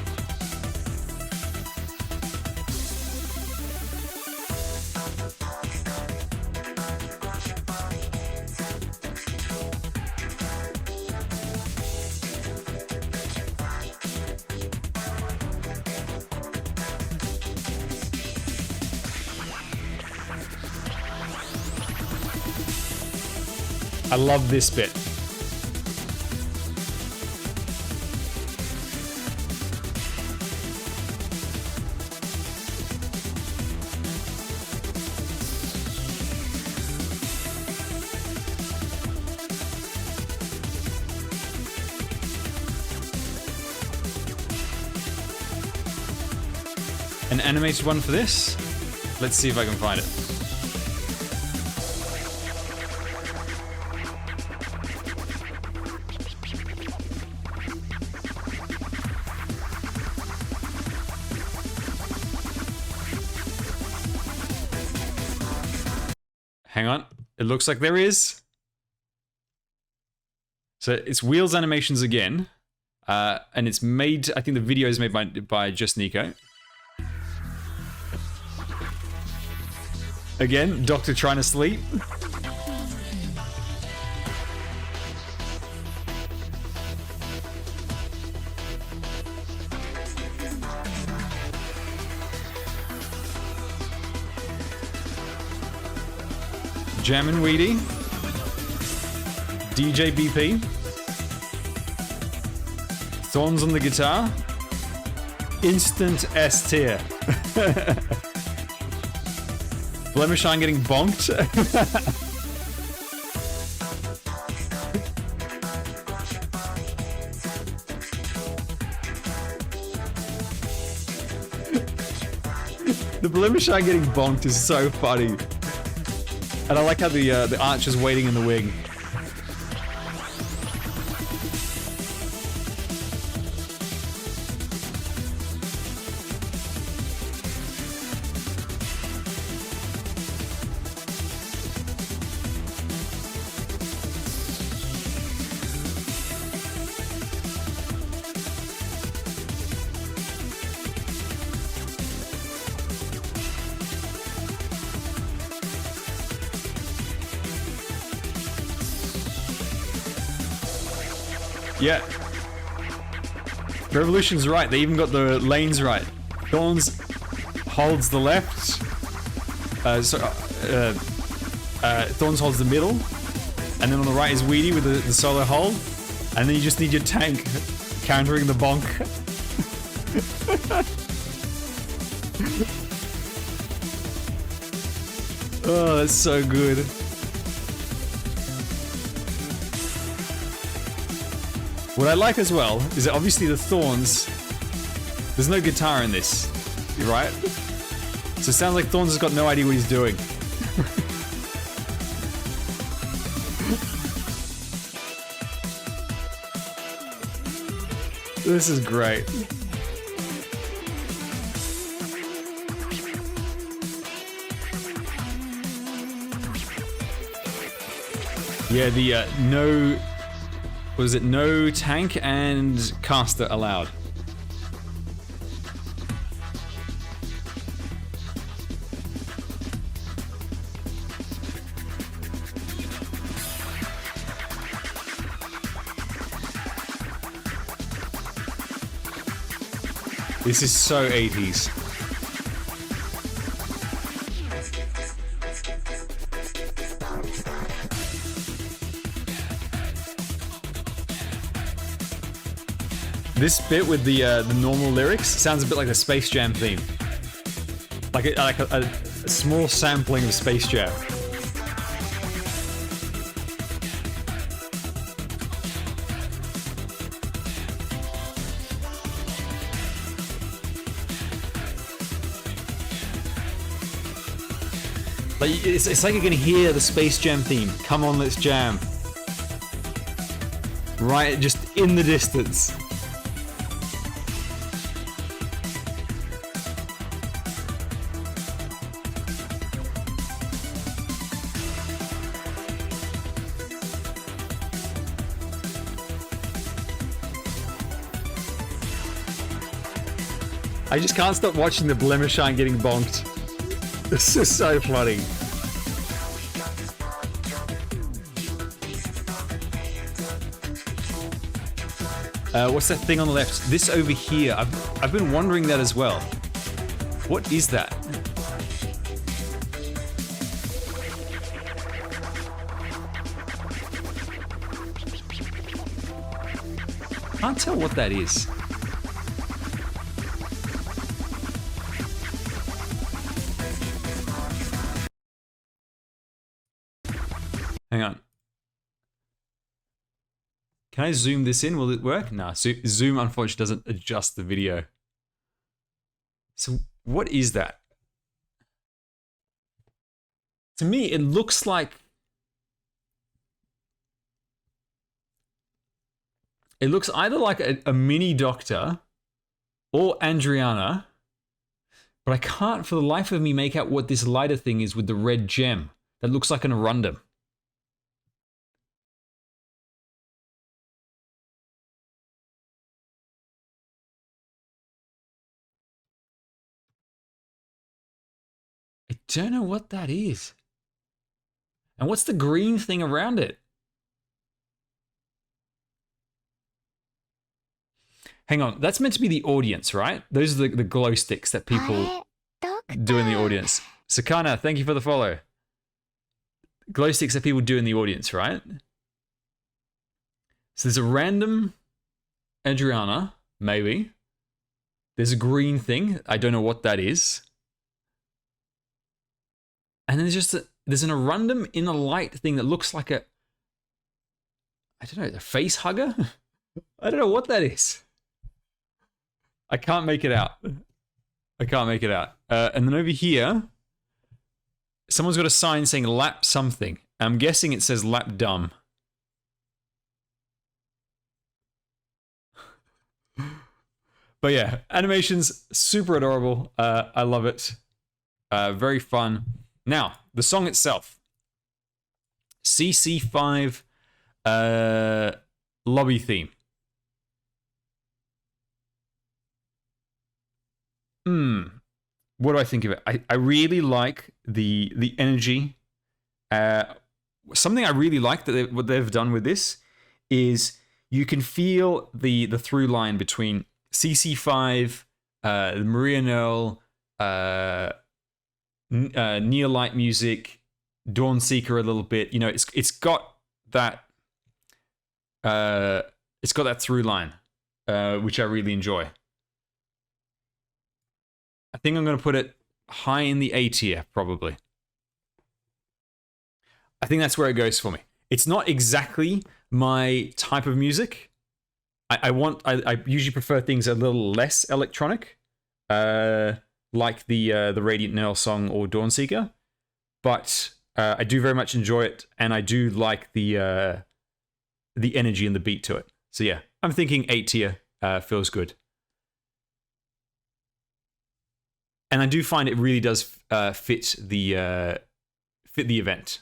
I love this bit. an animated one for this? Let's see if I can find it. Hang on. It looks like there is. So it's Wheels Animations again. And it's made, I think the video is made by Just Nico. Again, Doctor trying to sleep. Jammin' Weedy. DJ BP. Thorns on the guitar. Instant S tier. Blemishine getting bonked. The Blemishine getting bonked is so funny. And I like how the archer's waiting in the wing. Yeah. Revolution's right. They even got the lanes right. Thorns holds the left. Thorns holds the middle. And then on the right is Weedy with the solo hold. And then you just need your tank countering the bonk. Oh, that's so good. What I like as well is that obviously the Thorns, there's no guitar in this, right? So it sounds like Thorns has got no idea what he's doing. This is great. Yeah, the no... Was it no tank and caster allowed? This is so 80s. This bit with the normal lyrics sounds a bit like the Space Jam theme, like a small sampling of Space Jam. Like it's like you can hear the Space Jam theme. Come on, let's jam. Right, just in the distance. I just can't stop watching the Blemishine getting bonked. This is so funny. What's that thing on the left? This over here. I've been wondering that as well. What is that? Can't tell what that is. Hang on. Can I zoom this in? Will it work? Nah, zoom unfortunately doesn't adjust the video. So What is that? To me, it looks like... It looks either like a mini Doctor or Adriana, but I can't for the life of me make out what this lighter thing is with the red gem. That looks like an Arundum. I don't know what that is. And what's the green thing around it? Hang on, that's meant to be the audience, right? Those are the glow sticks that people do in the audience. Sakana, thank you for the follow. Glow sticks that people do in the audience, right? So there's a random Adriana, maybe. There's a green thing. I don't know what that is. And then there's an Arundum in a light thing that looks like a... I don't know, a face hugger? I don't know what that is. I can't make it out. I can't make it out. And then over here, someone's got a sign saying lap something. I'm guessing it says lap dumb. But yeah, animations, super adorable. I love it. Very fun. Now, the song itself. CC5 lobby theme. What do I think of it? I really like the energy. Something I really like that what they've done with this is you can feel the through line between CC5, Maria Noel, Neolight music, Dawnseeker a little bit. You know, it's got that through line, which I really enjoy. I think I'm going to put it high in the A tier, probably. I think that's where it goes for me. It's not exactly my type of music. I usually prefer things a little less electronic, like the Radiant Knell song or Dawnseeker. But I do very much enjoy it, and I do like the energy and the beat to it. So yeah, I'm thinking 8 tier feels good. And I do find it really does fit the event.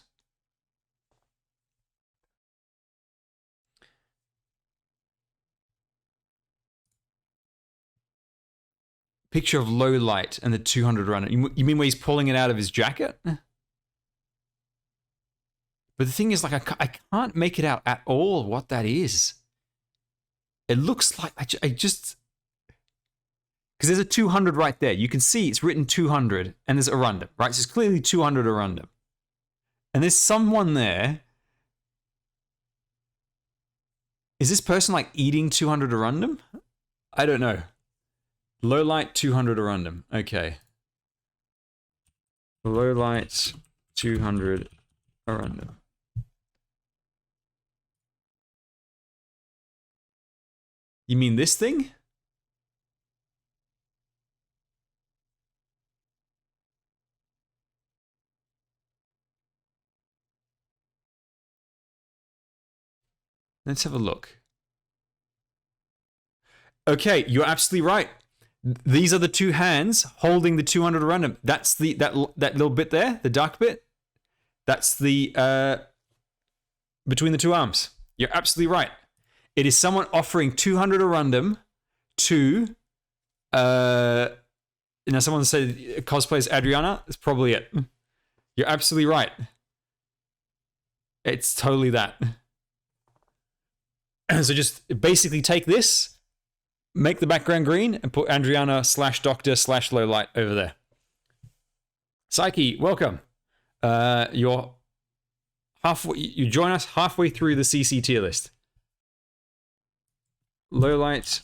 Picture of low light and the 200 runner. You mean where he's pulling it out of his jacket? But the thing is, like, I can't make it out at all what that is. It looks like I just... Because there's a 200 right there. You can see it's written 200, and there's Arundum, right? So it's clearly 200 Arundum. And there's someone there. Is this person, like, eating 200 Arundum? I don't know. Low light, 200 Arundum. Okay. Low light, 200 Arundum. You mean this thing? Let's have a look. Okay, you're absolutely right. These are the two hands holding the 200 Arundum. That's that little bit there, the dark bit. That's the between the two arms. You're absolutely right. It is someone offering 200 Arundum to someone said cosplays Adriana. That's probably it. You're absolutely right. It's totally that. So just basically take this, make the background green, and put Adriana / Doctor / low light over there. Psyche, welcome. You join us halfway through the CC tier list. Low light,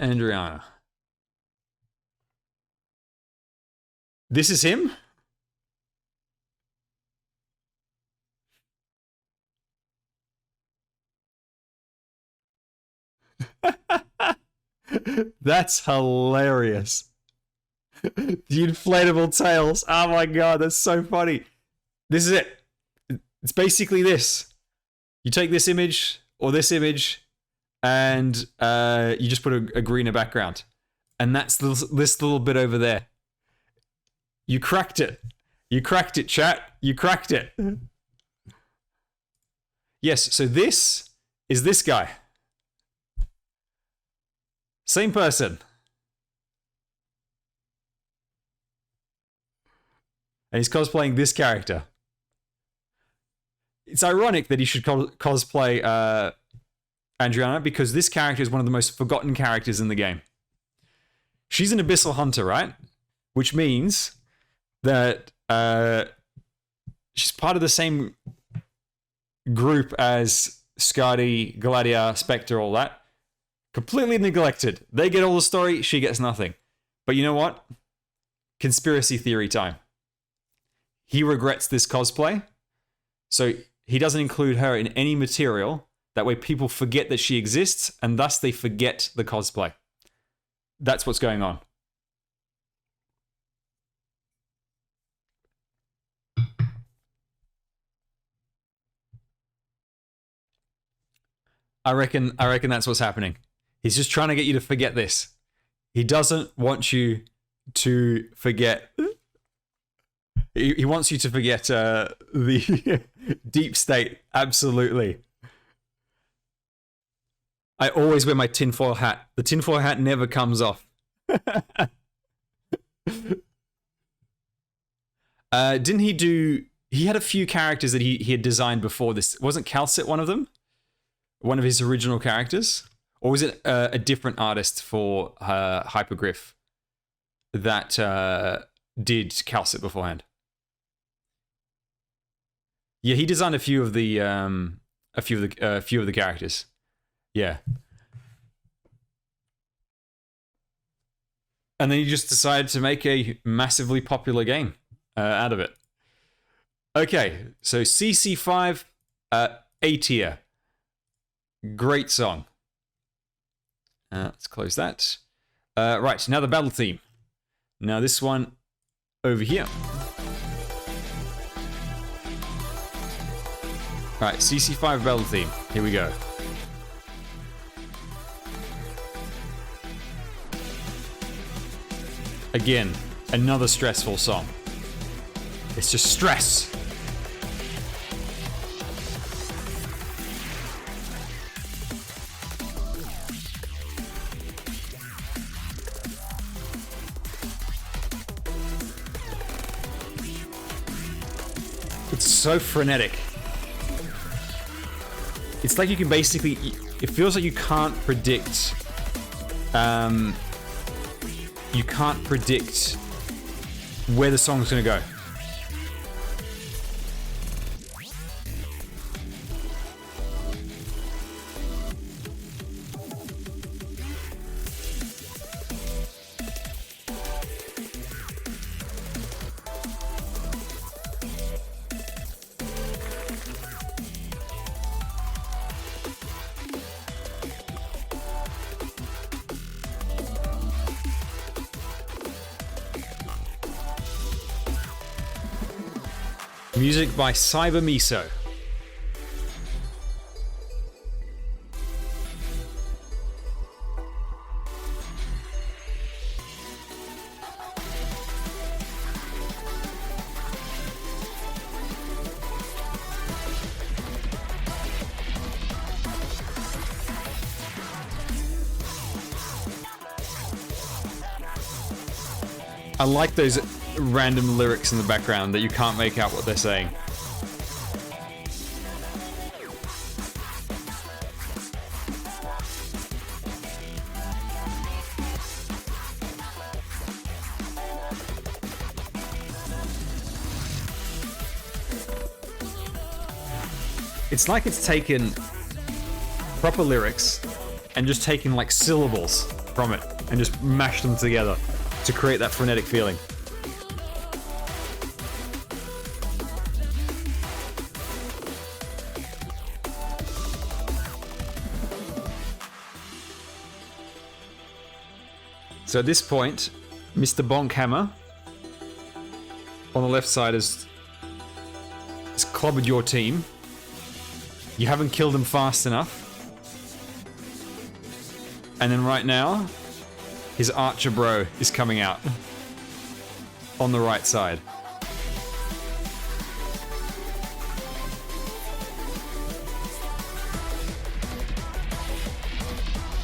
Adriana. This is him? That's hilarious. The inflatable tails. Oh my god, that's so funny. This is it. It's basically this. You take this image or this image and you just put a greener background. And that's this little bit over there. You cracked it. You cracked it, chat. You cracked it. Yes, so this is this guy. Same person. And he's cosplaying this character. It's ironic that he should cosplay Adriana because this character is one of the most forgotten characters in the game. She's an Abyssal Hunter, right? Which means that she's part of the same group as Skadi, Gladia, Spectre, all that. Completely neglected. They get all the story, she gets nothing. But you know what? Conspiracy theory time. He regrets this cosplay, so he doesn't include her in any material. That way people forget that she exists, and thus they forget the cosplay. That's what's going on. I reckon that's what's happening. He's just trying to get you to forget this. He doesn't want you to forget. He wants you to forget the deep state. Absolutely. I always wear my tinfoil hat. The tinfoil hat never comes off. Didn't he do... He had a few characters that he had designed before this. Wasn't Calcit one of them? One of his original characters? Or was it a different artist for Hypergriff that did Calcit beforehand? Yeah, he designed a few of the characters. Yeah. And then he just decided to make a massively popular game out of it. Okay, so CC5, A tier. Great song. Let's close that. Right, now the battle theme. Now this one over here. Right, CC5 battle theme. Here we go. Again, another stressful song. It's just stress. It's so frenetic. It's like you can basically... It feels like you can't predict... you can't predict where the song's gonna go. Music by Cyber Miso. I like those random lyrics in the background that you can't make out what they're saying. It's like it's taken proper lyrics and just taken like syllables from it and just mashed them together to create that frenetic feeling. So at this point, Mr. Bonkhammer on the left side has clobbered your team. You haven't killed him fast enough. And then right now, his archer bro is coming out on the right side.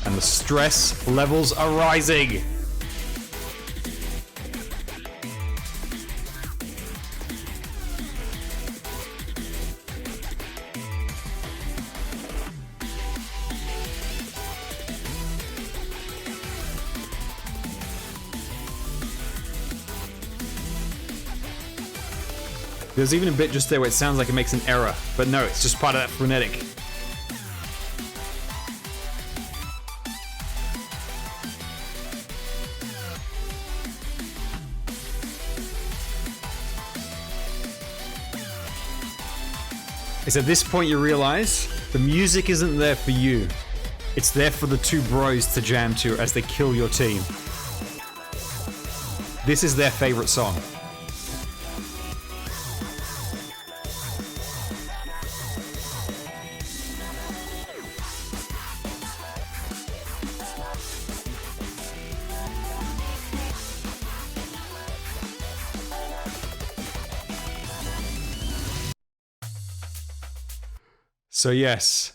And the stress levels are rising. There's even a bit just there where it sounds like it makes an error, but no, it's just part of that frenetic. It's at this point you realize the music isn't there for you. It's there for the two bros to jam to as they kill your team. This is their favorite song. So yes,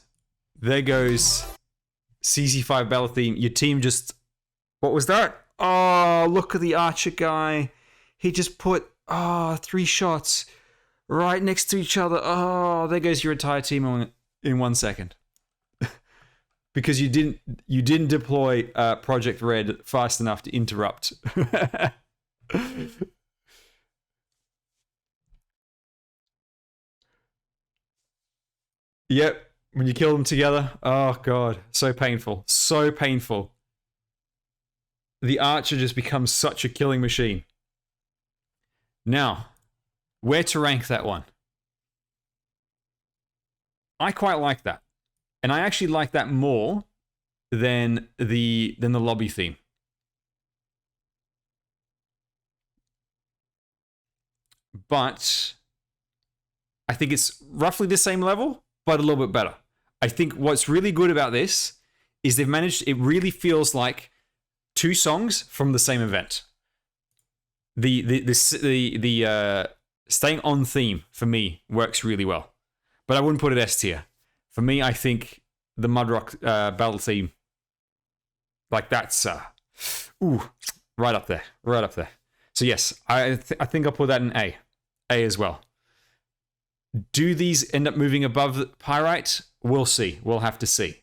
there goes CC5 battle theme. Your team just... What was that? Oh, look at the archer guy. He just put 3 shots right next to each other. Oh, there goes your entire team in 1 second. Because you didn't deploy Project Red fast enough to interrupt. Yep, when you kill them together, oh god, so painful, so painful. The archer just becomes such a killing machine. Now, where to rank that one? I quite like that. And I actually like that more than the lobby theme. But I think it's roughly the same level, but a little bit better. I think what's really good about this is they've managed, it really feels like 2 songs from the same event. The staying on theme for me works really well, but I wouldn't put it S tier. For me, I think the Mudrock battle theme, like that's right up there, right up there. So yes, I think I'll put that in A as well. Do these end up moving above Pyrite? We'll see. We'll have to see.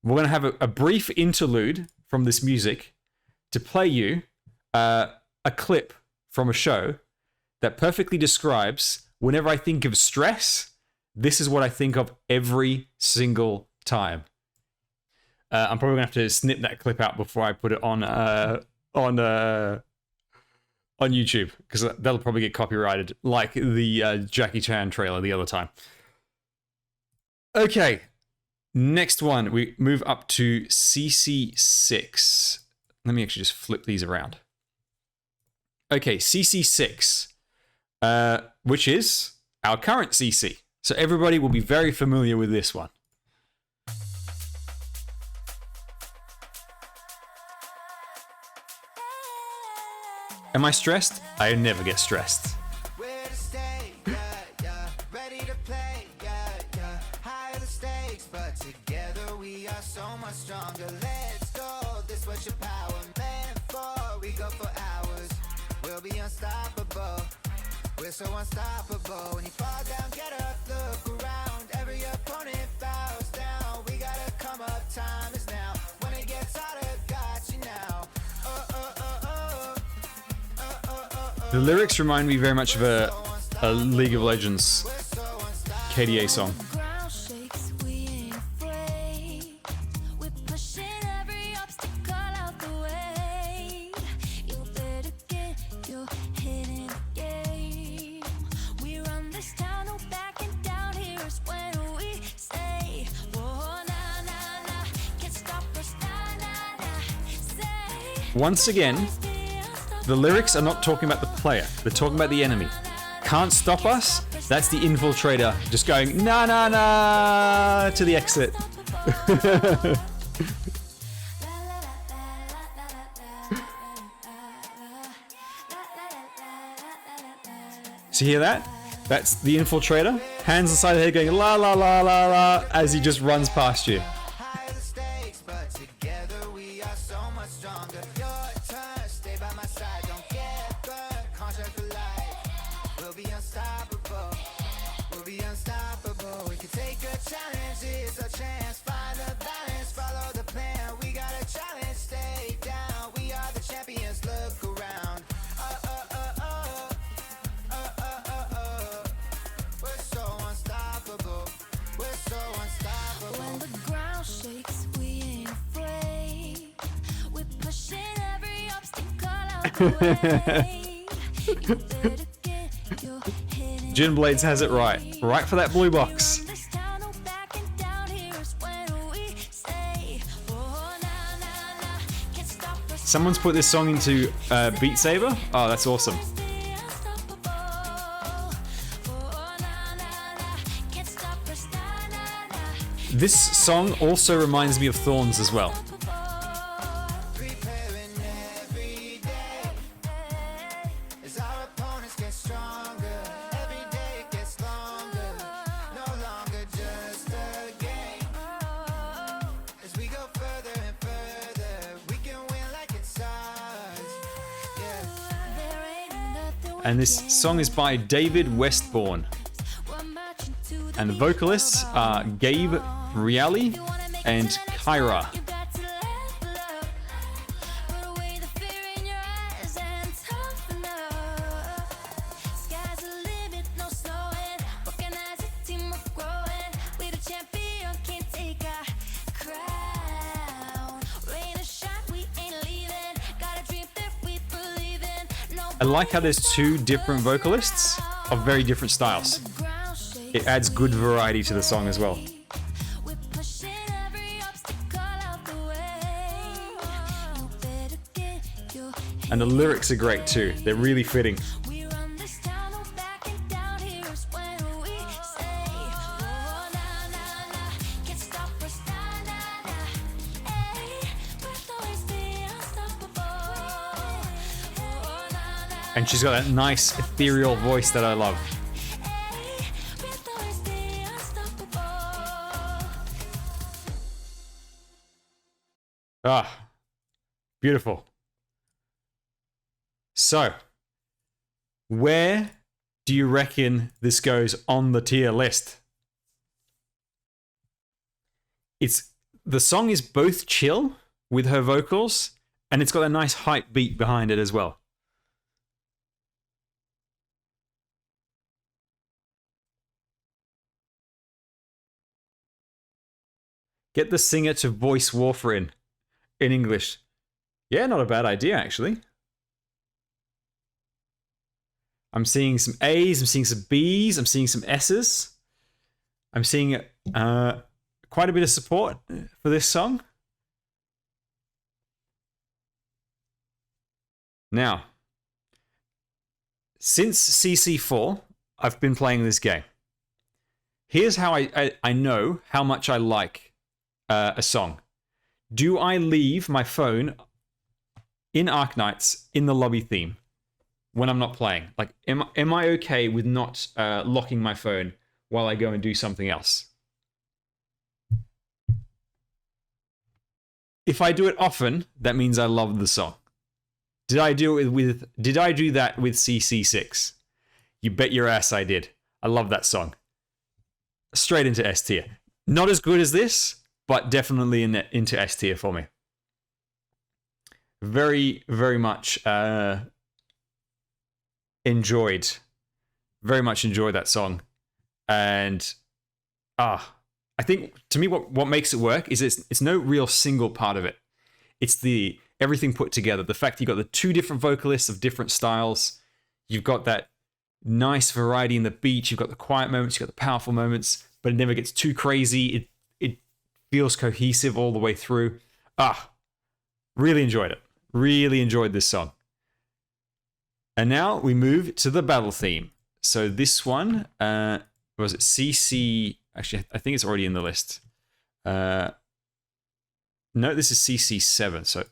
We're going to have a brief interlude from this music to play you a clip from a show that perfectly describes whenever I think of stress, this is what I think of every single time. I'm probably going to have to snip that clip out before I put it on YouTube, because that'll probably get copyrighted, like the Jackie Chan trailer the other time. Okay, next one, we move up to CC6. Let me actually just flip these around. Okay, CC6, which is our current CC. So everybody will be very familiar with this one. Am I stressed? I never get stressed.
We're so unstoppable. When you fall down, get up, look around. Every opponent bows down. We gotta come up, time is now. When it gets harder, got you now.
The lyrics remind me very much of a League of Legends KDA song. Once again, The lyrics are not talking about the player, they're talking about the enemy. Can't stop us, that's the infiltrator just going na na na to the exit. So you hear that? That's the infiltrator, hands inside the head going la la la la la as he just runs past you. Jin Blades has it right. Right for that blue box. Someone's put this song into Beat Saber. Oh, that's awesome. This song also reminds me of Thorns as well. And this song is by David Westbourne. And the vocalists are Gabe Reali and Kyra. I like how there's two different vocalists of very different styles. It adds good variety to the song as well. And the lyrics are great too. They're really fitting. And she's got that nice ethereal voice that I love. Ah, beautiful. So, where do you reckon this goes on the tier list? The song is both chill with her vocals, and it's got a nice hype beat behind it as well. Get the singer to voice Warfarin in English. Yeah, not a bad idea, actually. I'm seeing some A's, I'm seeing some B's, I'm seeing some S's. I'm seeing quite a bit of support for this song. Now, since CC4, I've been playing this game. Here's how I know how much I like a song. Do I leave my phone in Arknights in the lobby theme when I'm not playing? Like, am I okay with not locking my phone while I go and do something else? If I do it often, that means I love the song. Did I do that with CC6? You bet your ass I did. I love that song. Straight into S tier. Not as good as this, but definitely into S tier for me. Very, very much enjoyed. Very much enjoyed that song. And I think to me what makes it work is it's no real single part of it. It's the everything put together. The fact you've got the two different vocalists of different styles. You've got that nice variety in the beat. You've got the quiet moments, you've got the powerful moments, but it never gets too crazy. It feels cohesive all the way through. Really enjoyed it. Really enjoyed this song. And now we move to the battle theme. So this one, was it CC? Actually, I think it's already in the list. No, this is CC7. So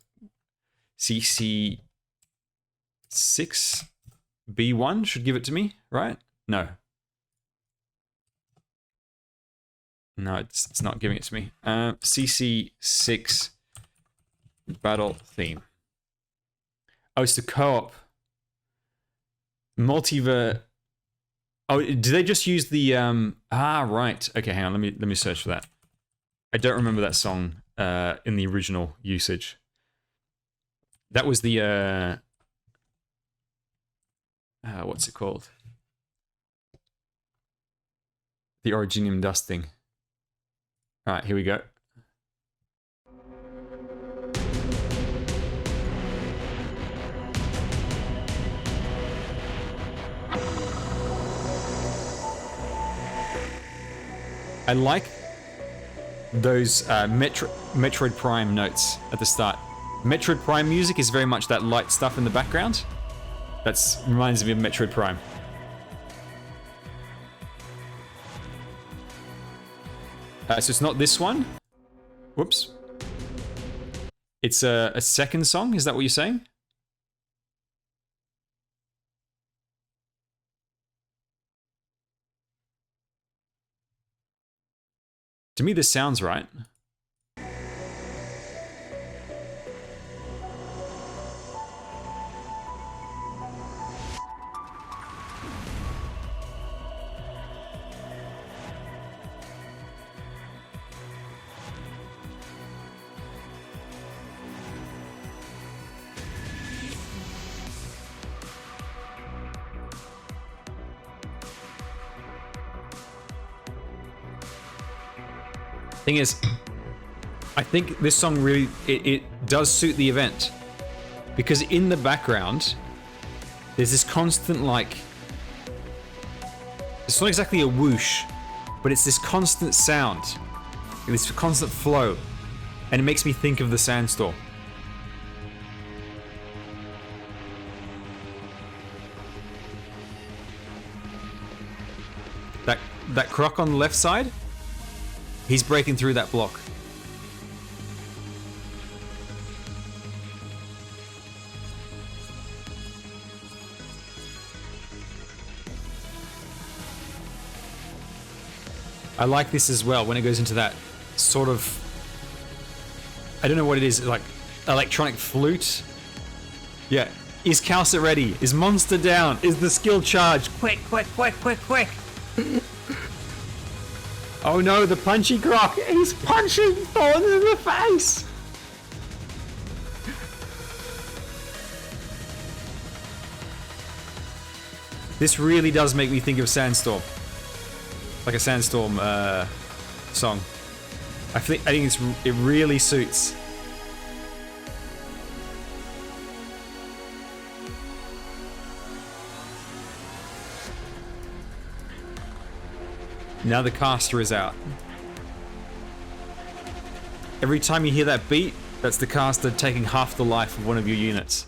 CC6 B1 should give it to me, right? No. No, it's not giving it to me. CC6 battle theme. Oh, it's the co-op. Multiver. Oh, did they just use the right. Okay, hang on, let me search for that. I don't remember that song in the original usage. That was the what's it called? The Originium dusting. All right, here we go. I like those Metroid Prime notes at the start. Metroid Prime music is very much that light stuff in the background. That reminds me of Metroid Prime. So it's not this one. Whoops. It's a second song, is that what you're saying? To me, this sounds right. Thing is, I think this song really, it does suit the event. Because in the background, there's this constant like, it's not exactly a whoosh, but it's this constant sound, this constant flow, and it makes me think of the sandstorm. That croc on the left side, he's breaking through that block. I like this as well when it goes into that sort of, I don't know what it is, like electronic flute. Yeah. Is Calcit ready? Is Monster down? Is the skill charged? Quick, quick, quick, quick, quick. Oh no, the punchy croc! He's punching Thorns in the face! This really does make me think of Sandstorm. Like a Sandstorm song. I think it really suits. Now the caster is out. Every time you hear that beat, that's the caster taking half the life of one of your units.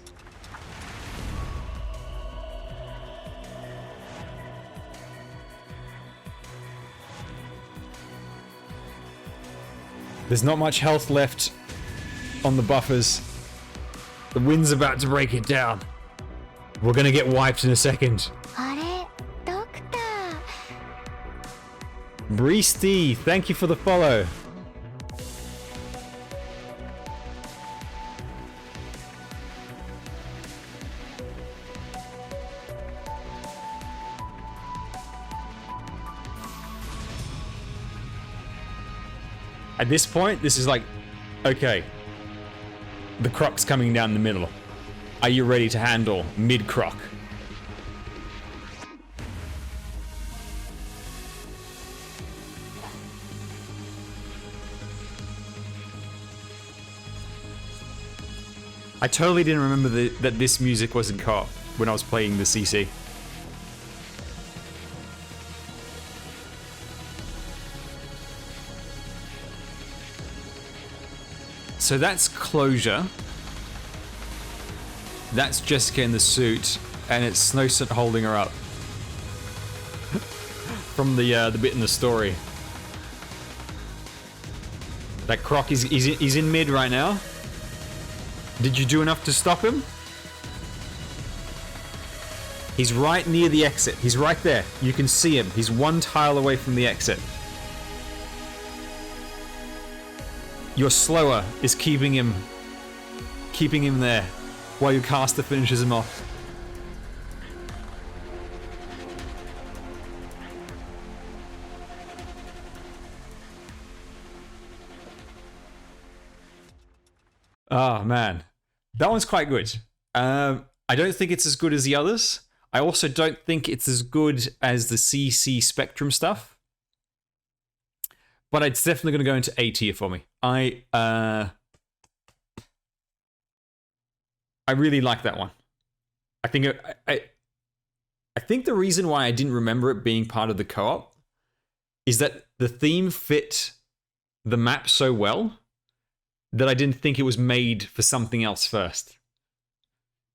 There's not much health left on the buffers. The wind's about to break it down. We're gonna get wiped in a second. Breesty, thank you for the follow. At this point, this is like, okay, the croc's coming down the middle. Are you ready to handle mid-croc? I totally didn't remember that this music was in co-op when I was playing the CC. So that's Closure. That's Jessica in the suit. and it's Snowsuit holding her up. From the bit in the story. That Croc he's in mid right now. Did you do enough to stop him? He's right near the exit. He's right there. You can see him. He's one tile away from the exit. Your slower is keeping him there while your caster finishes him off. Oh man, that one's quite good. I don't think it's as good as the others. I also don't think it's as good as the CC Spectrum stuff. But it's definitely going to go into A tier for me. I really like that one. I think I think the reason why I didn't remember it being part of the co-op is that the theme fit the map so well that I didn't think it was made for something else first.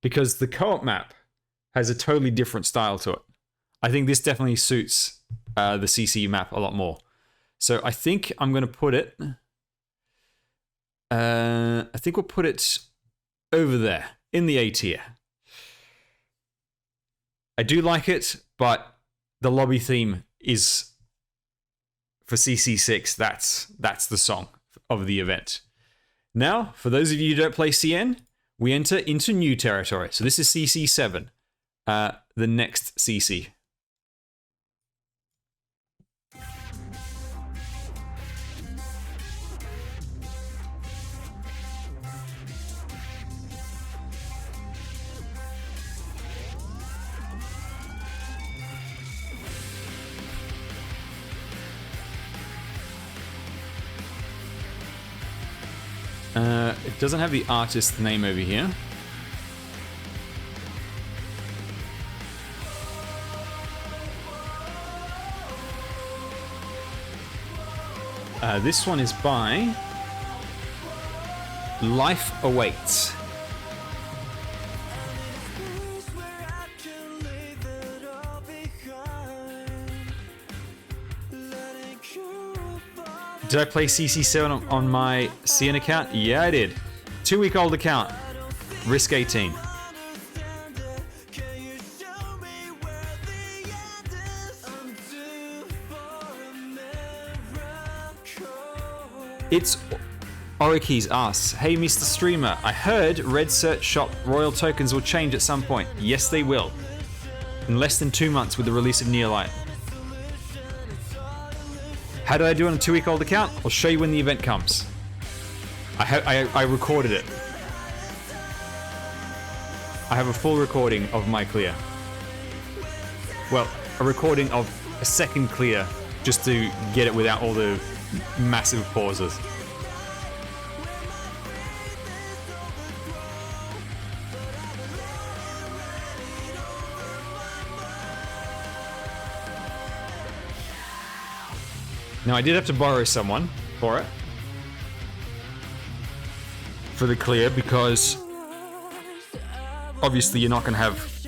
Because the co-op map has a totally different style to it. I think this definitely suits the CC map a lot more. So I think I'm going to put it... I think we'll put it over there, in the A tier. I do like it, but the lobby theme is... For CC6, that's the song of the event. Now, for those of you who don't play CN, we enter into new territory. So this is CC7, the next CC. It doesn't have the artist name over here. This one is by Life Awaits. Did I play CC7 on my CN account? Yeah, I did. 2-week-old account. Risk 18. It's Oriki's asks, hey Mr. Streamer, I heard Red Cert Shop Royal Tokens will change at some point. Yes, they will. In less than 2 months with the release of Neolight. How do I do on a 2-week-old account? I'll show you when the event comes. I recorded it. I have a full recording of my clear. Well, a recording of a second clear just to get it without all the massive pauses. Now, I did have to borrow someone for it. For the clear, because obviously you're not going to have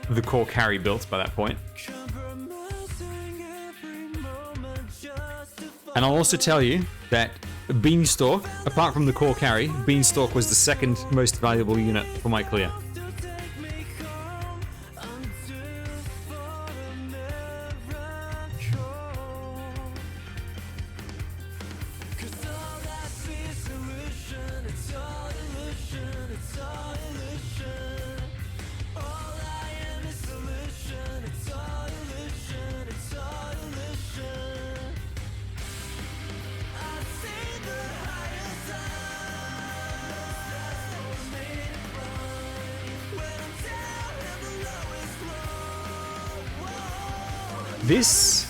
the core carry built by that point. And I'll also tell you that Beanstalk, apart from the core carry, Beanstalk was the second most valuable unit for my clear. This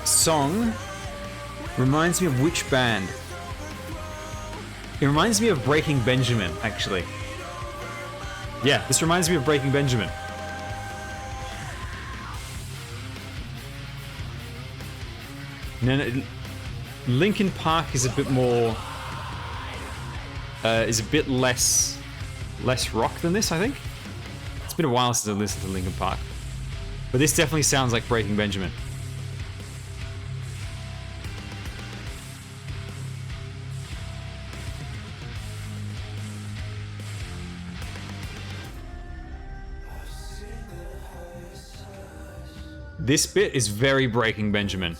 song reminds me of which band? It reminds me of Breaking Benjamin, actually. Yeah, this reminds me of Breaking Benjamin. No, Linkin Park is a bit more, is a bit less rock than this, I think. It's been a while since I listened to Linkin Park. But this definitely sounds like Breaking Benjamin. This bit is very Breaking Benjamin.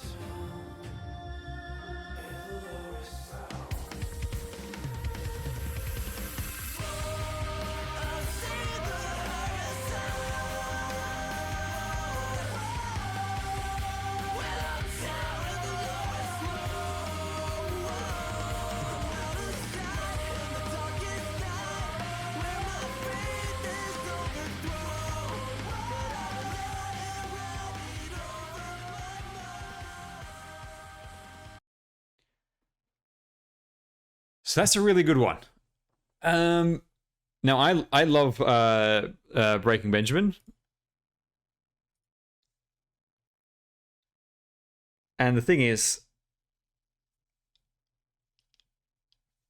So that's a really good one. Now I love Breaking Benjamin, and the thing is,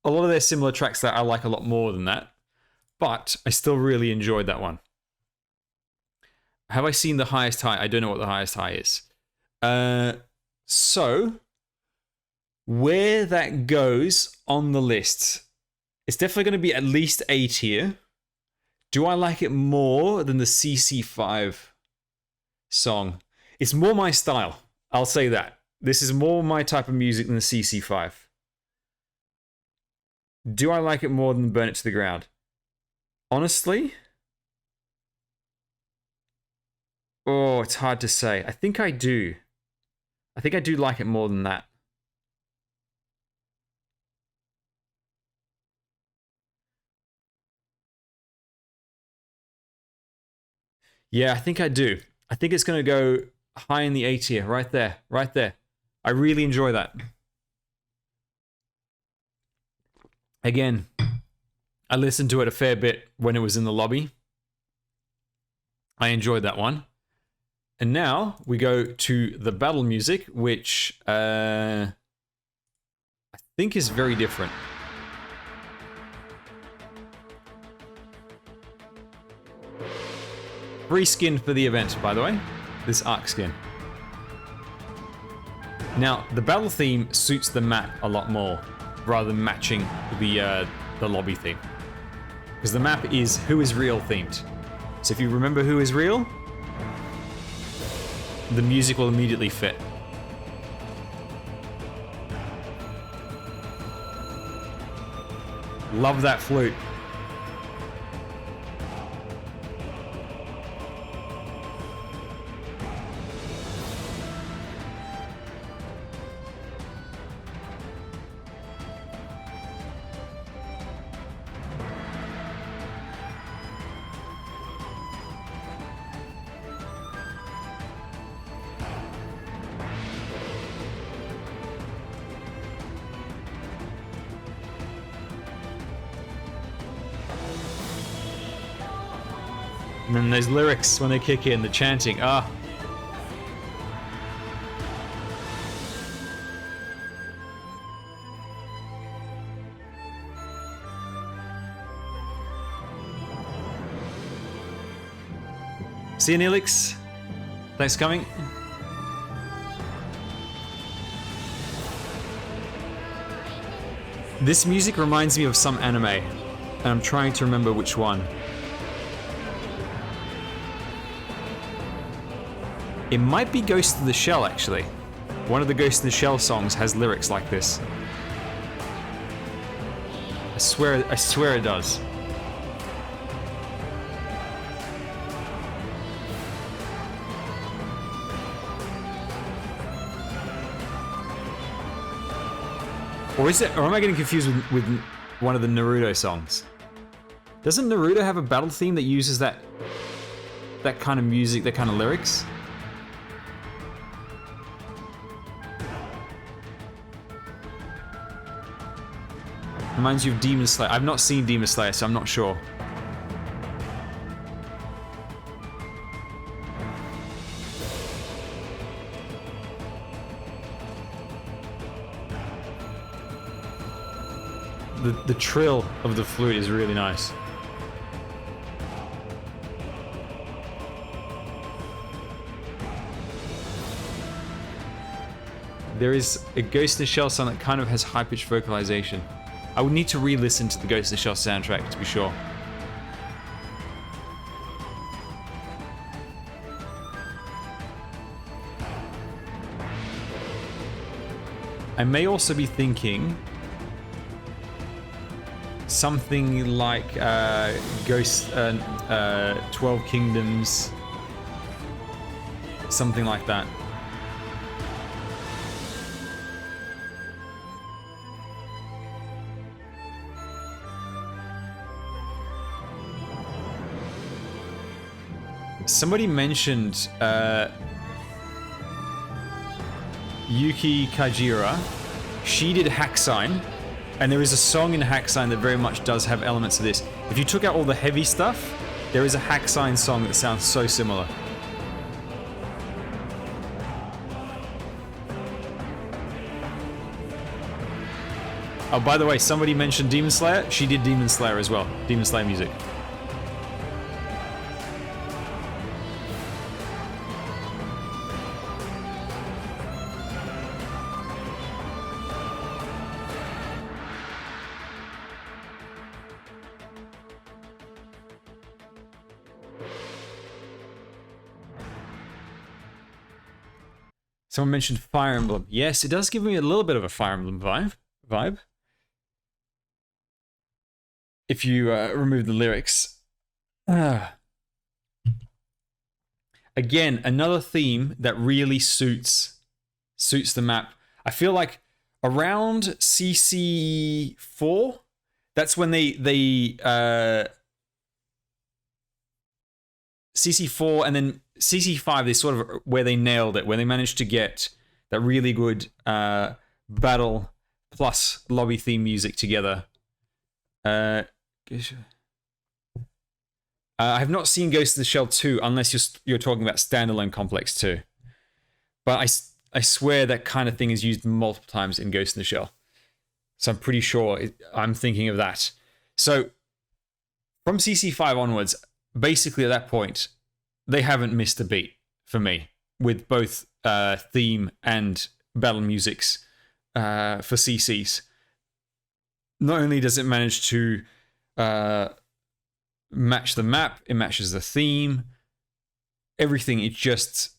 a lot of their similar tracks that I like a lot more than that, but I still really enjoyed that one. Have I seen the highest high? I don't know what the highest high is. So where that goes on the list, it's definitely going to be at least A tier. Do I like it more than the CC5 song? It's more my style. I'll say that. This is more my type of music than the CC5. Do I like it more than Burn It to the Ground? Honestly? Oh, it's hard to say. I think I do. I think I do like it more than that. Yeah, I think I do. I think it's going to go high in the A tier, right there, right there. I really enjoy that. Again, I listened to it a fair bit when it was in the lobby. I enjoyed that one. And now we go to the battle music, which I think is very different. Free skin for the event, by the way. This Ark skin. Now, the battle theme suits the map a lot more, rather than matching the lobby theme. Because the map is Who Is Real themed. So if you remember Who Is Real, the music will immediately fit. Love that flute. And then those lyrics when they kick in, the chanting, ah. See you, Neelix. Thanks for coming. This music reminds me of some anime, and I'm trying to remember which one. It might be Ghost of the Shell, actually. One of the Ghost of the Shell songs has lyrics like this. I swear it does. Or is it? Or am I getting confused with one of the Naruto songs? Doesn't Naruto have a battle theme that uses that kind of music, that kind of lyrics? Reminds you of Demon Slayer. I've not seen Demon Slayer, so I'm not sure. The trill of the flute is really nice. there is a Ghost in the Shell song that kind of has high-pitched vocalization. I would need to re-listen to the Ghost in the Shell soundtrack to be sure. I may also be thinking something like Ghost 12 Kingdoms, something like that. Somebody mentioned Yuki Kajira. She did Hack Sign, and there is a song in Hack Sign that very much does have elements of this. If you took out all the heavy stuff, there is a Hack Sign song that sounds so similar. Oh, by the way, somebody mentioned Demon Slayer. She did Demon Slayer as well. Demon Slayer music. Someone mentioned Fire Emblem. Yes, it does give me a little bit of a Fire Emblem vibe. If you remove the lyrics. Again, another theme that really suits the map. I feel like around CC4, that's when CC4 and then CC5, they sort of where they nailed it, where they managed to get that really good battle plus lobby theme music together. I have not seen Ghost in the Shell 2 unless you're talking about standalone Complex 2. But I swear that kind of thing is used multiple times in Ghost in the Shell. So I'm pretty sure I'm thinking of that. So from CC5 onwards, basically at that point, they haven't missed a beat for me with both theme and battle musics for CCs. Not only does it manage to match the map, it matches the theme, everything. It just,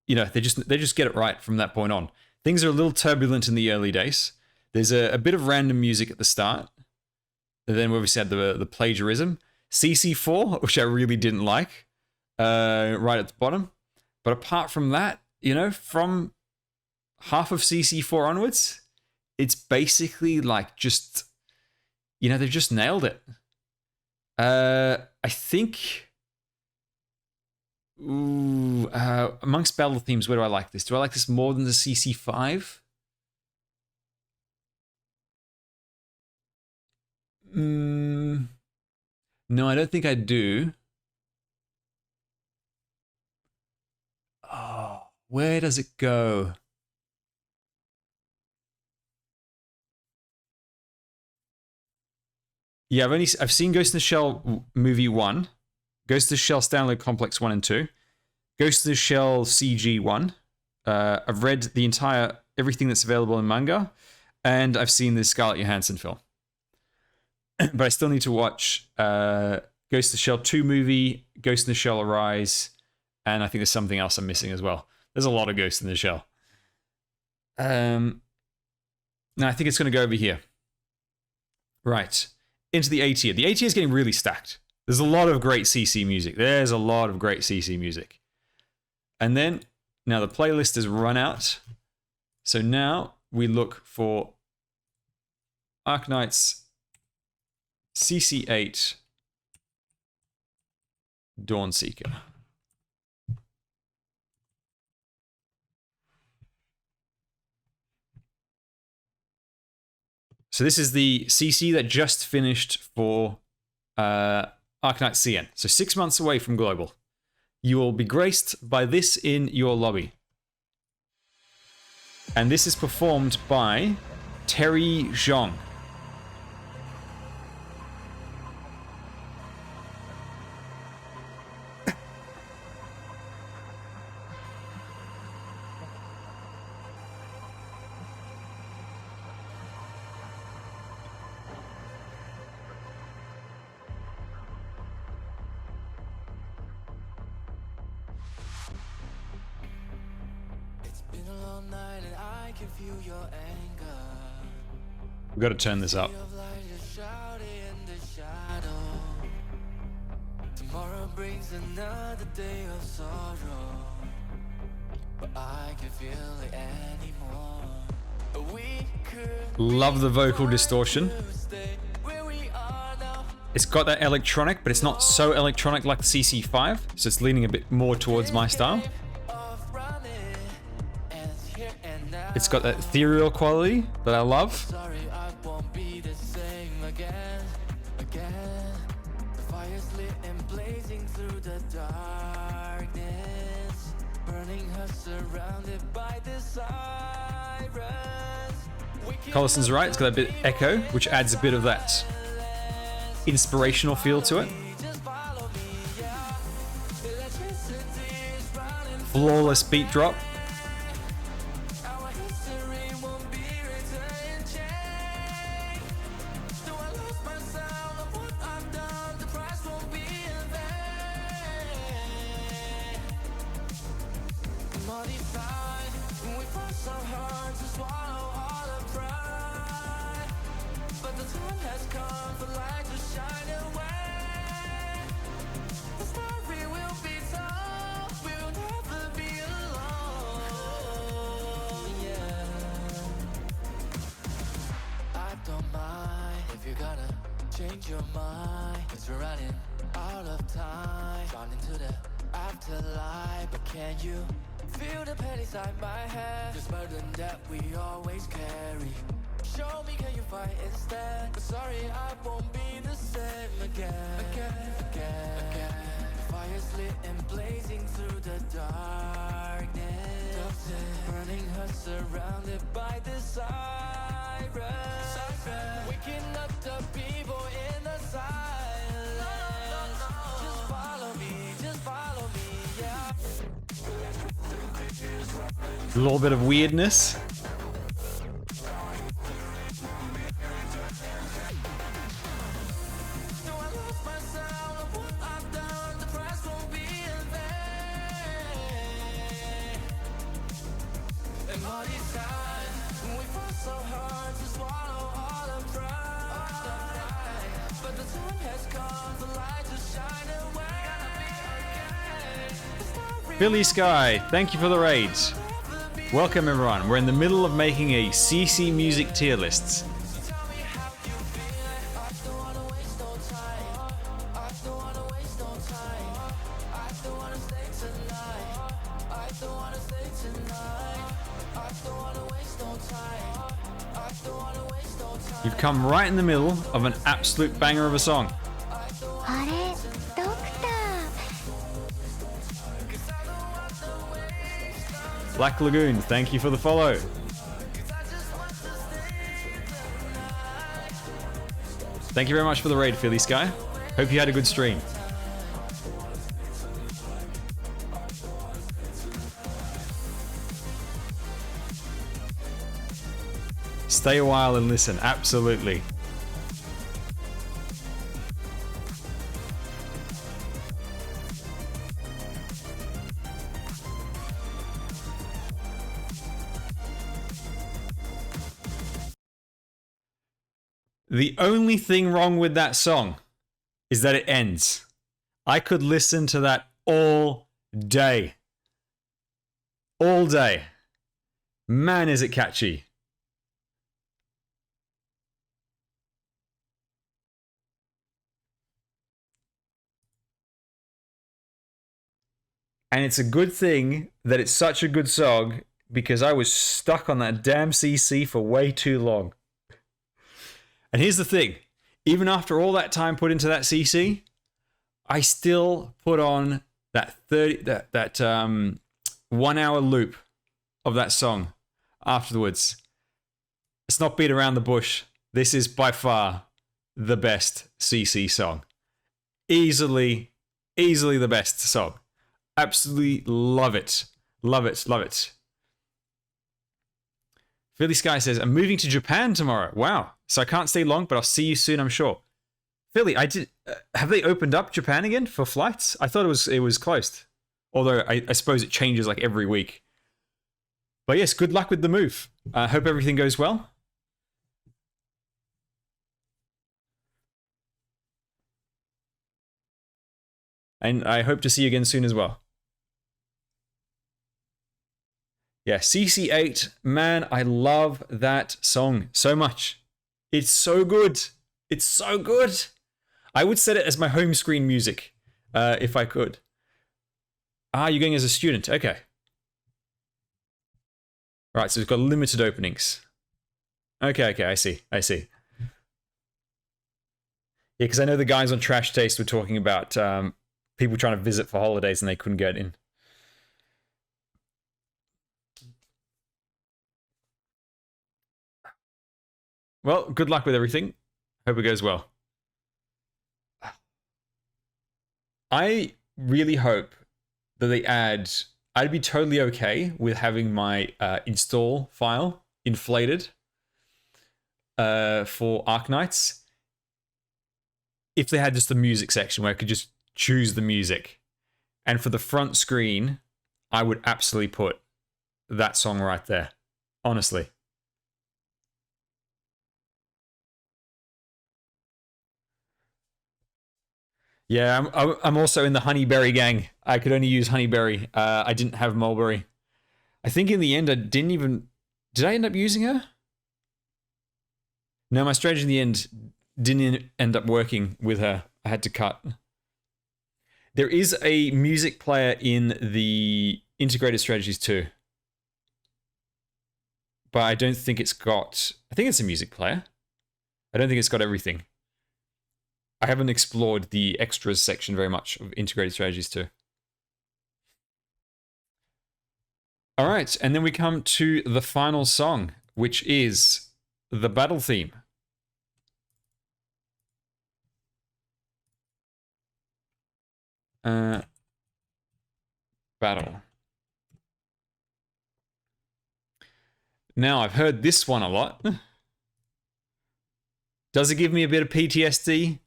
they just get it right from that point on. Things are a little turbulent in the early days. There's a bit of random music at the start. And then we obviously had the plagiarism. CC4, which I really didn't like, right at the bottom. But apart from that, from half of CC4 onwards, it's basically like just, they've just nailed it. I think, amongst battle themes, where do I like this? Do I like this more than the CC5? No, I don't think I do. Oh, where does it go? Yeah, I've seen Ghost in the Shell movie 1, Ghost in the Shell Standalone Complex 1 and 2, Ghost in the Shell CG1. I've read everything that's available in manga, and I've seen the Scarlett Johansson film. But I still need to watch Ghost in the Shell 2 movie, Ghost in the Shell Arise, and I think there's something else I'm missing as well. There's a lot of Ghost in the Shell. Now I think it's going to go over here. Right. Into the A tier. The A tier is getting really stacked. There's a lot of great CC music. There's a lot of great CC music. And then, now the playlist has run out. So now we look for Arknights CC8 Dawnseeker. So this is the CC that just finished for Arknights CN. So 6 months away from Global. You will be graced by this in your lobby. And this is performed by Terry Zhong.
can feel your anger.
We've got to turn this up.
Of light is shouting in the shadow. Tomorrow brings another day of sorrow, but I can feel it anymore. We could
Love the vocal distortion.
stay where we are now.
It's got that electronic, but it's not so electronic like the CC5, so it's leaning a bit more towards my style.
Of running, and it's here and now.
It's got that ethereal quality that I love.
Sorry, I won't be the same again. The fire's lit and blazing through the darkness, burning her surrounded by the sirens.
Collison's right, it's got a bit of echo, which adds a bit of that inspirational feel to it. Flawless beat drop.
Our history won't be written in change. Though I lost myself of what I've done, the price won't be in vain. Modified when we fought so hard to swallow all the pride, but the time has come for light to shine away. The story will be told, we'll never be alone. Yeah, I don't mind if you're gonna change your mind, 'cause we're running out of time, drawn into the afterlife. But can you feel the pain inside my head, this burden that we always carry? Show me, can you fight instead? But sorry, I won't be the same again. Fire's lit and blazing through the darkness, burning her surrounded by the sirens, waking up the people in the silence. Just follow me, yeah.
A little bit of weirdness.
Though I lost myself of what I've done, the price won't be in vain. And all these times when we fought so hard to swallow all the pride, but the time has come for light to shine away. The story
Philly Sky, thank you for the raids. Welcome everyone. We're in the middle of making a CC music tier lists.
tell me how you feel. I don't wanna waste no time. I don't wanna waste no time. I don't wanna stay tonight. I don't wanna stay tonight. I don't wanna waste no time. I don't wanna waste no time.
You've come right in the middle of an absolute banger of a song.
あれドクター
Black Lagoon, thank you for the follow. Thank you very much for the raid, Philly Sky. Hope you had a good stream. Stay a while and listen, absolutely. The only thing wrong with that song is that it ends. I could listen to that all day. All day. Man, is it catchy. And it's a good thing that it's such a good song because I was stuck on that damn CC for way too long. And here's the thing, even after all that time put into that CC, I still put on that 1 hour loop of that song afterwards. Let's not beat around the bush. This is by far the best CC song. Easily the best song. Absolutely love it. Love it, love it. Philly Sky says, I'm moving to Japan tomorrow. Wow. So I can't stay long, but I'll see you soon, I'm sure. Philly, have they opened up Japan again for flights? I thought it was closed. Although I suppose it changes like every week. But yes, good luck with the move. I hope everything goes well. And I hope to see you again soon as well. Yeah, CC8, man, I love that song so much. It's so good. It's so good. I would set it as my home screen music if I could. Ah, you're going as a student. Okay. Right, so it's got limited openings. Okay, I see. Yeah, because I know the guys on Trash Taste were talking about people trying to visit for holidays and they couldn't get in. Well, good luck with everything. Hope it goes well. I really hope that they add... I'd be totally okay with having my install file inflated for Arknights if they had just the music section where I could just choose the music. And for the front screen, I would absolutely put that song right there. Honestly. Yeah, I'm also in the Honeyberry gang. I could only use Honeyberry. I didn't have Mulberry. I think in the end I didn't even... Did I end up using her? No, my strategy in the end didn't end up working with her. I had to cut. There is a music player in the integrated strategies too. But I don't think it's got... I think it's a music player. I don't think it's got everything. I haven't explored the extras section very much of integrated strategies too. All right, and then we come to the final song, which is the battle theme. Battle. Now, I've heard this one a lot. Does it give me a bit of PTSD?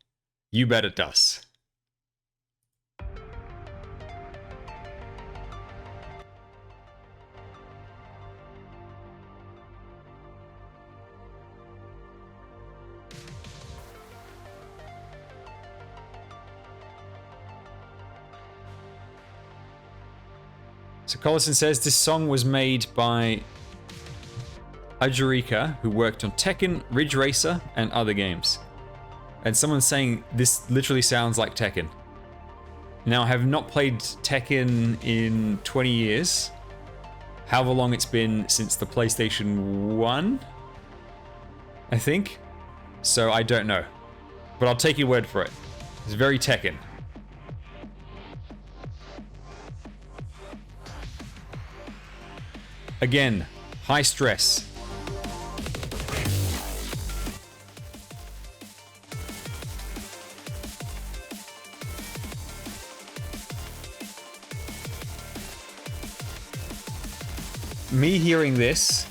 You bet it does. So Collison says this song was made by Ajurika, who worked on Tekken, Ridge Racer, and other games. And someone's saying this literally sounds like Tekken. Now, I have not played Tekken in 20 years. However long it's been since the PlayStation 1, I think. So I don't know. But I'll take your word for it. It's very Tekken. Again, high stress. Me hearing this,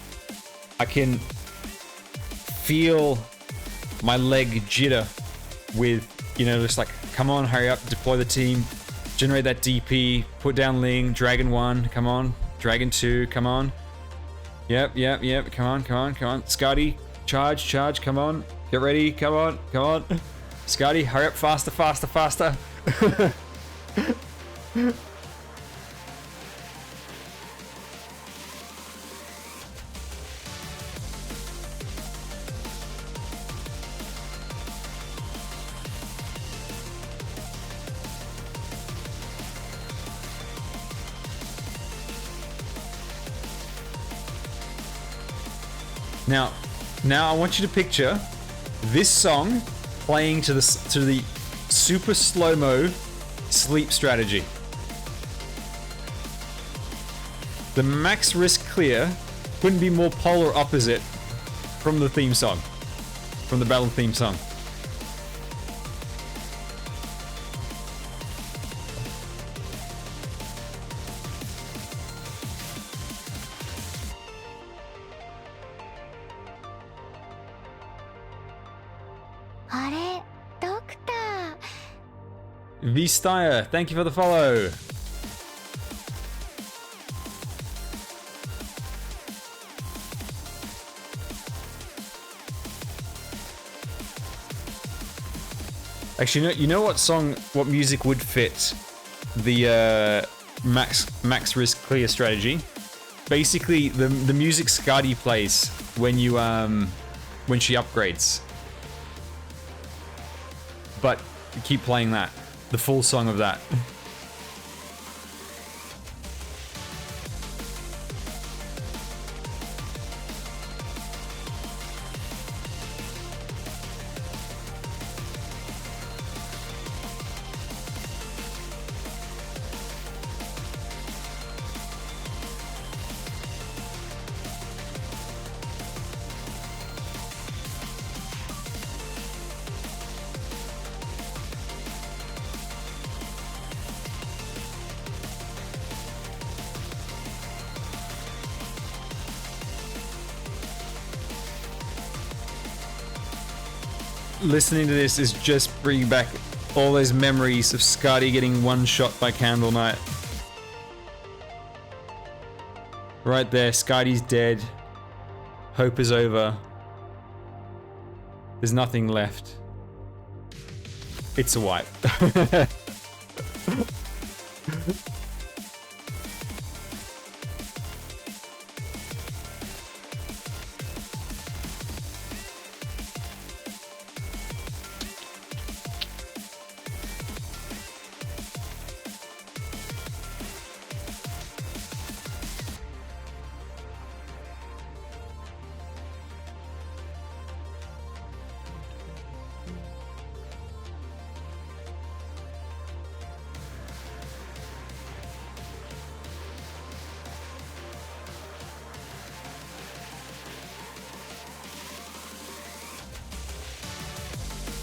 I can feel my leg jitter with, you know, just like, come on, hurry up, deploy the team, generate that DP, put down Ling, Dragon 1, come on, Dragon 2, come on. Yep, come on. Scotty, charge, come on. Get ready, come on. Scotty, hurry up, faster. Now I want you to picture this song playing to the super slow-mo sleep strategy. The max risk clear couldn't be more polar opposite from the theme song, from the battle theme song. V-Styer, thank you for the follow. Actually, you know what music would fit the max risk clear strategy? Basically, the music Skadi plays when you when she upgrades. But keep playing that, the full song of that. Listening to this is just bringing back all those memories of Skadi getting one shot by Candlenight. Right there, Skadi's dead. Hope is over. There's nothing left. It's a wipe.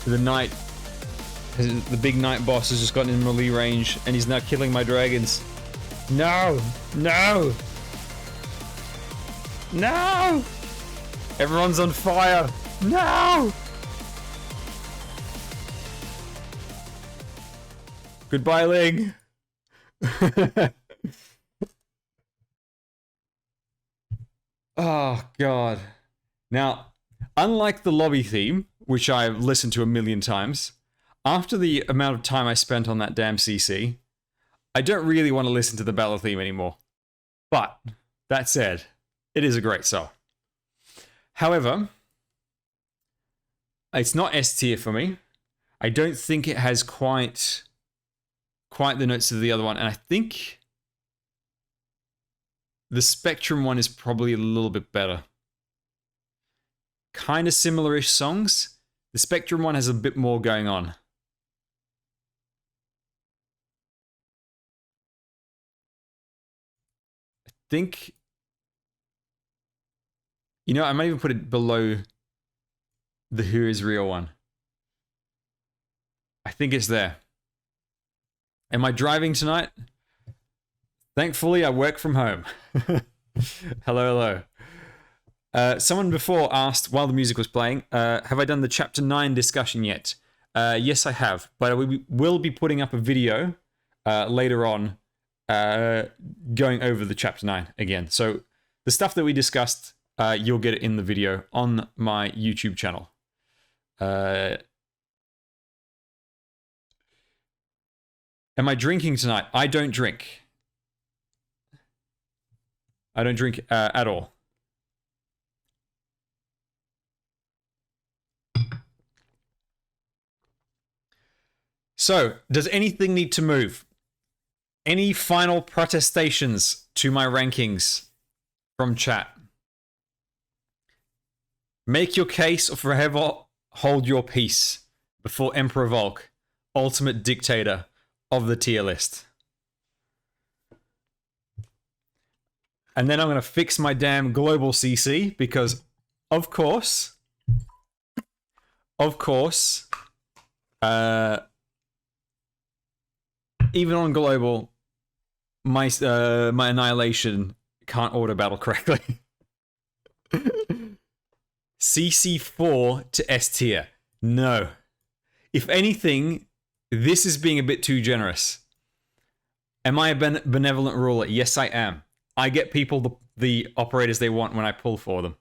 The knight, the big knight boss has just gotten in melee range and he's now killing my dragons. No! No! No! Everyone's on fire! No! Goodbye, Ling! Oh, God. Now, unlike the lobby theme, which I've listened to a million times, after the amount of time I spent on that damn CC, I don't really want to listen to the battle theme anymore. But, that said, it is a great song. However, it's not S tier for me. I don't think it has quite the notes of the other one, and I think the Spectrum one is probably a little bit better. Kind of similar-ish songs. The Spectrum one has a bit more going on. I think... You know, I might even put it below the Who Is Real one. I think it's there. Am I driving tonight? Thankfully, I work from home. Hello, hello. Someone before asked, while the music was playing, have I done the Chapter 9 discussion yet? Yes, I have. But we will be putting up a video later on going over the Chapter 9 again. So the stuff that we discussed, you'll get it in the video on my YouTube channel. Am I drinking tonight? I don't drink. I don't drink at all. So, does anything need to move? Any final protestations to my rankings from chat? Make your case or forever hold your peace before Emperor Volke, ultimate dictator of the tier list. And then I'm going to fix my damn global CC because, of course, even on global, my annihilation can't auto battle correctly. CC4 to S tier. No. If anything, this is being a bit too generous. Am I a benevolent ruler? Yes, I am. I get people the operators they want when I pull for them.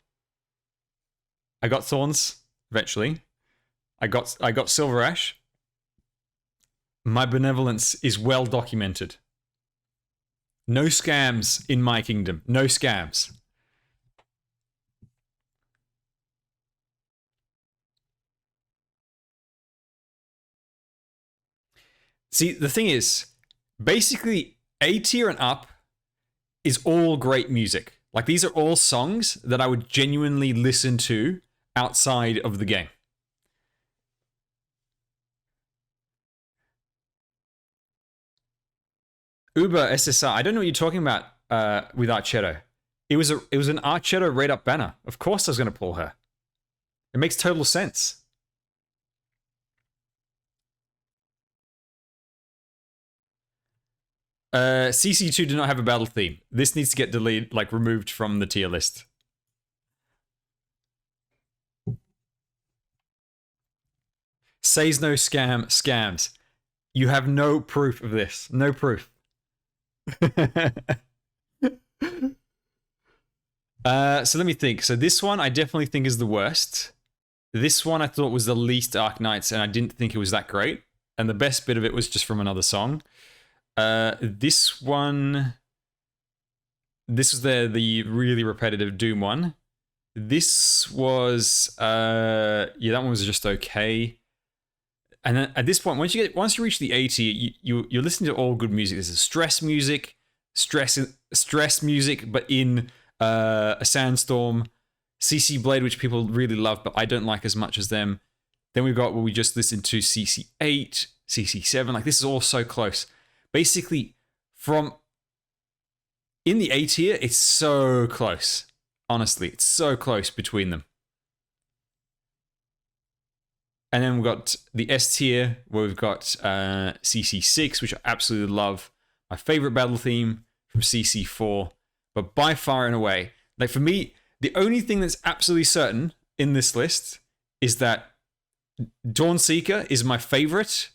I got Thorns eventually. I got Silver Ash. My benevolence is well documented. No scams in my kingdom. No scams. See, the thing is, basically, A tier and up is all great music. Like, these are all songs that I would genuinely listen to outside of the game. Uber SSR. I don't know what you're talking about with Archetto. It was an Archetto rate up banner. Of course I was going to pull her. It makes total sense. CC2 did not have a battle theme. This needs to get deleted, like removed from the tier list. Says no scams. You have no proof of this. No proof. So let me think. So this one I definitely think is the worst. This one I thought was the least Arknights, and I didn't think it was that great. And the best bit of it was just from another song. This one... This was the really repetitive Doom one. This was... yeah, that one was just okay. And then at this point, once you reach the A tier, you're listening to all good music. There's a stress music, stress music, but in a sandstorm. CC Blade, which people really love, but I don't like as much as them. Then we've got what we just listened to, CC8, CC7. Like, this is all so close. Basically, from in the A tier, it's so close. Honestly, it's so close between them. And then we've got the S tier, where we've got CC6, which I absolutely love. My favorite battle theme from CC4. But by far and away, like for me, the only thing that's absolutely certain in this list is that Dawn Seeker is my favorite,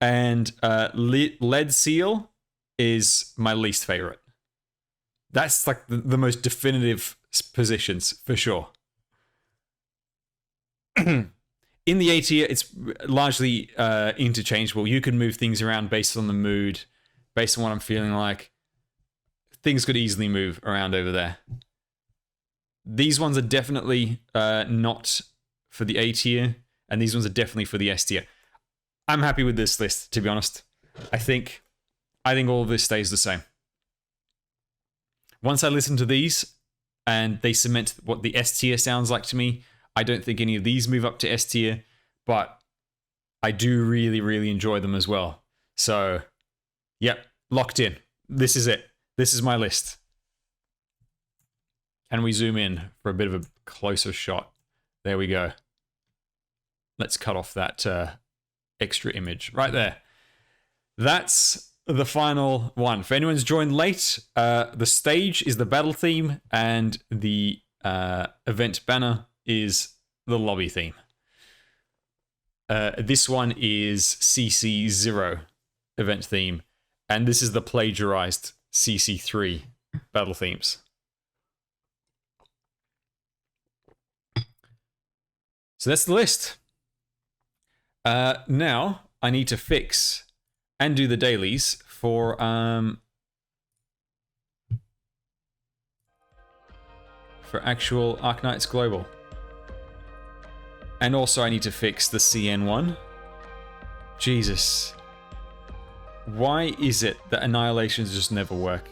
and Lead Seal is my least favorite. That's like the most definitive positions, for sure. In the A tier, it's largely interchangeable. You can move things around based on the mood, based on what I'm feeling like. Things could easily move around over there. These ones are definitely not for the A tier, and these ones are definitely for the S tier. I'm happy with this list, to be honest. I think all of this stays the same. Once I listen to these, and they cement what the S tier sounds like to me, I don't think any of these move up to S tier, but I do really, really enjoy them as well. So, yep, locked in. This is it. This is my list. Can we zoom in for a bit of a closer shot? There we go. Let's cut off that extra image right there. That's the final one. If anyone's joined late, the stage is the battle theme, and the event banner is the lobby theme. This one is CC0 event theme, and this is the plagiarized CC3 battle themes. So that's the list. Now I need to fix and do the dailies for actual Arknights Global. And also I need to fix the CN one. Jesus. Why is it that annihilations just never work?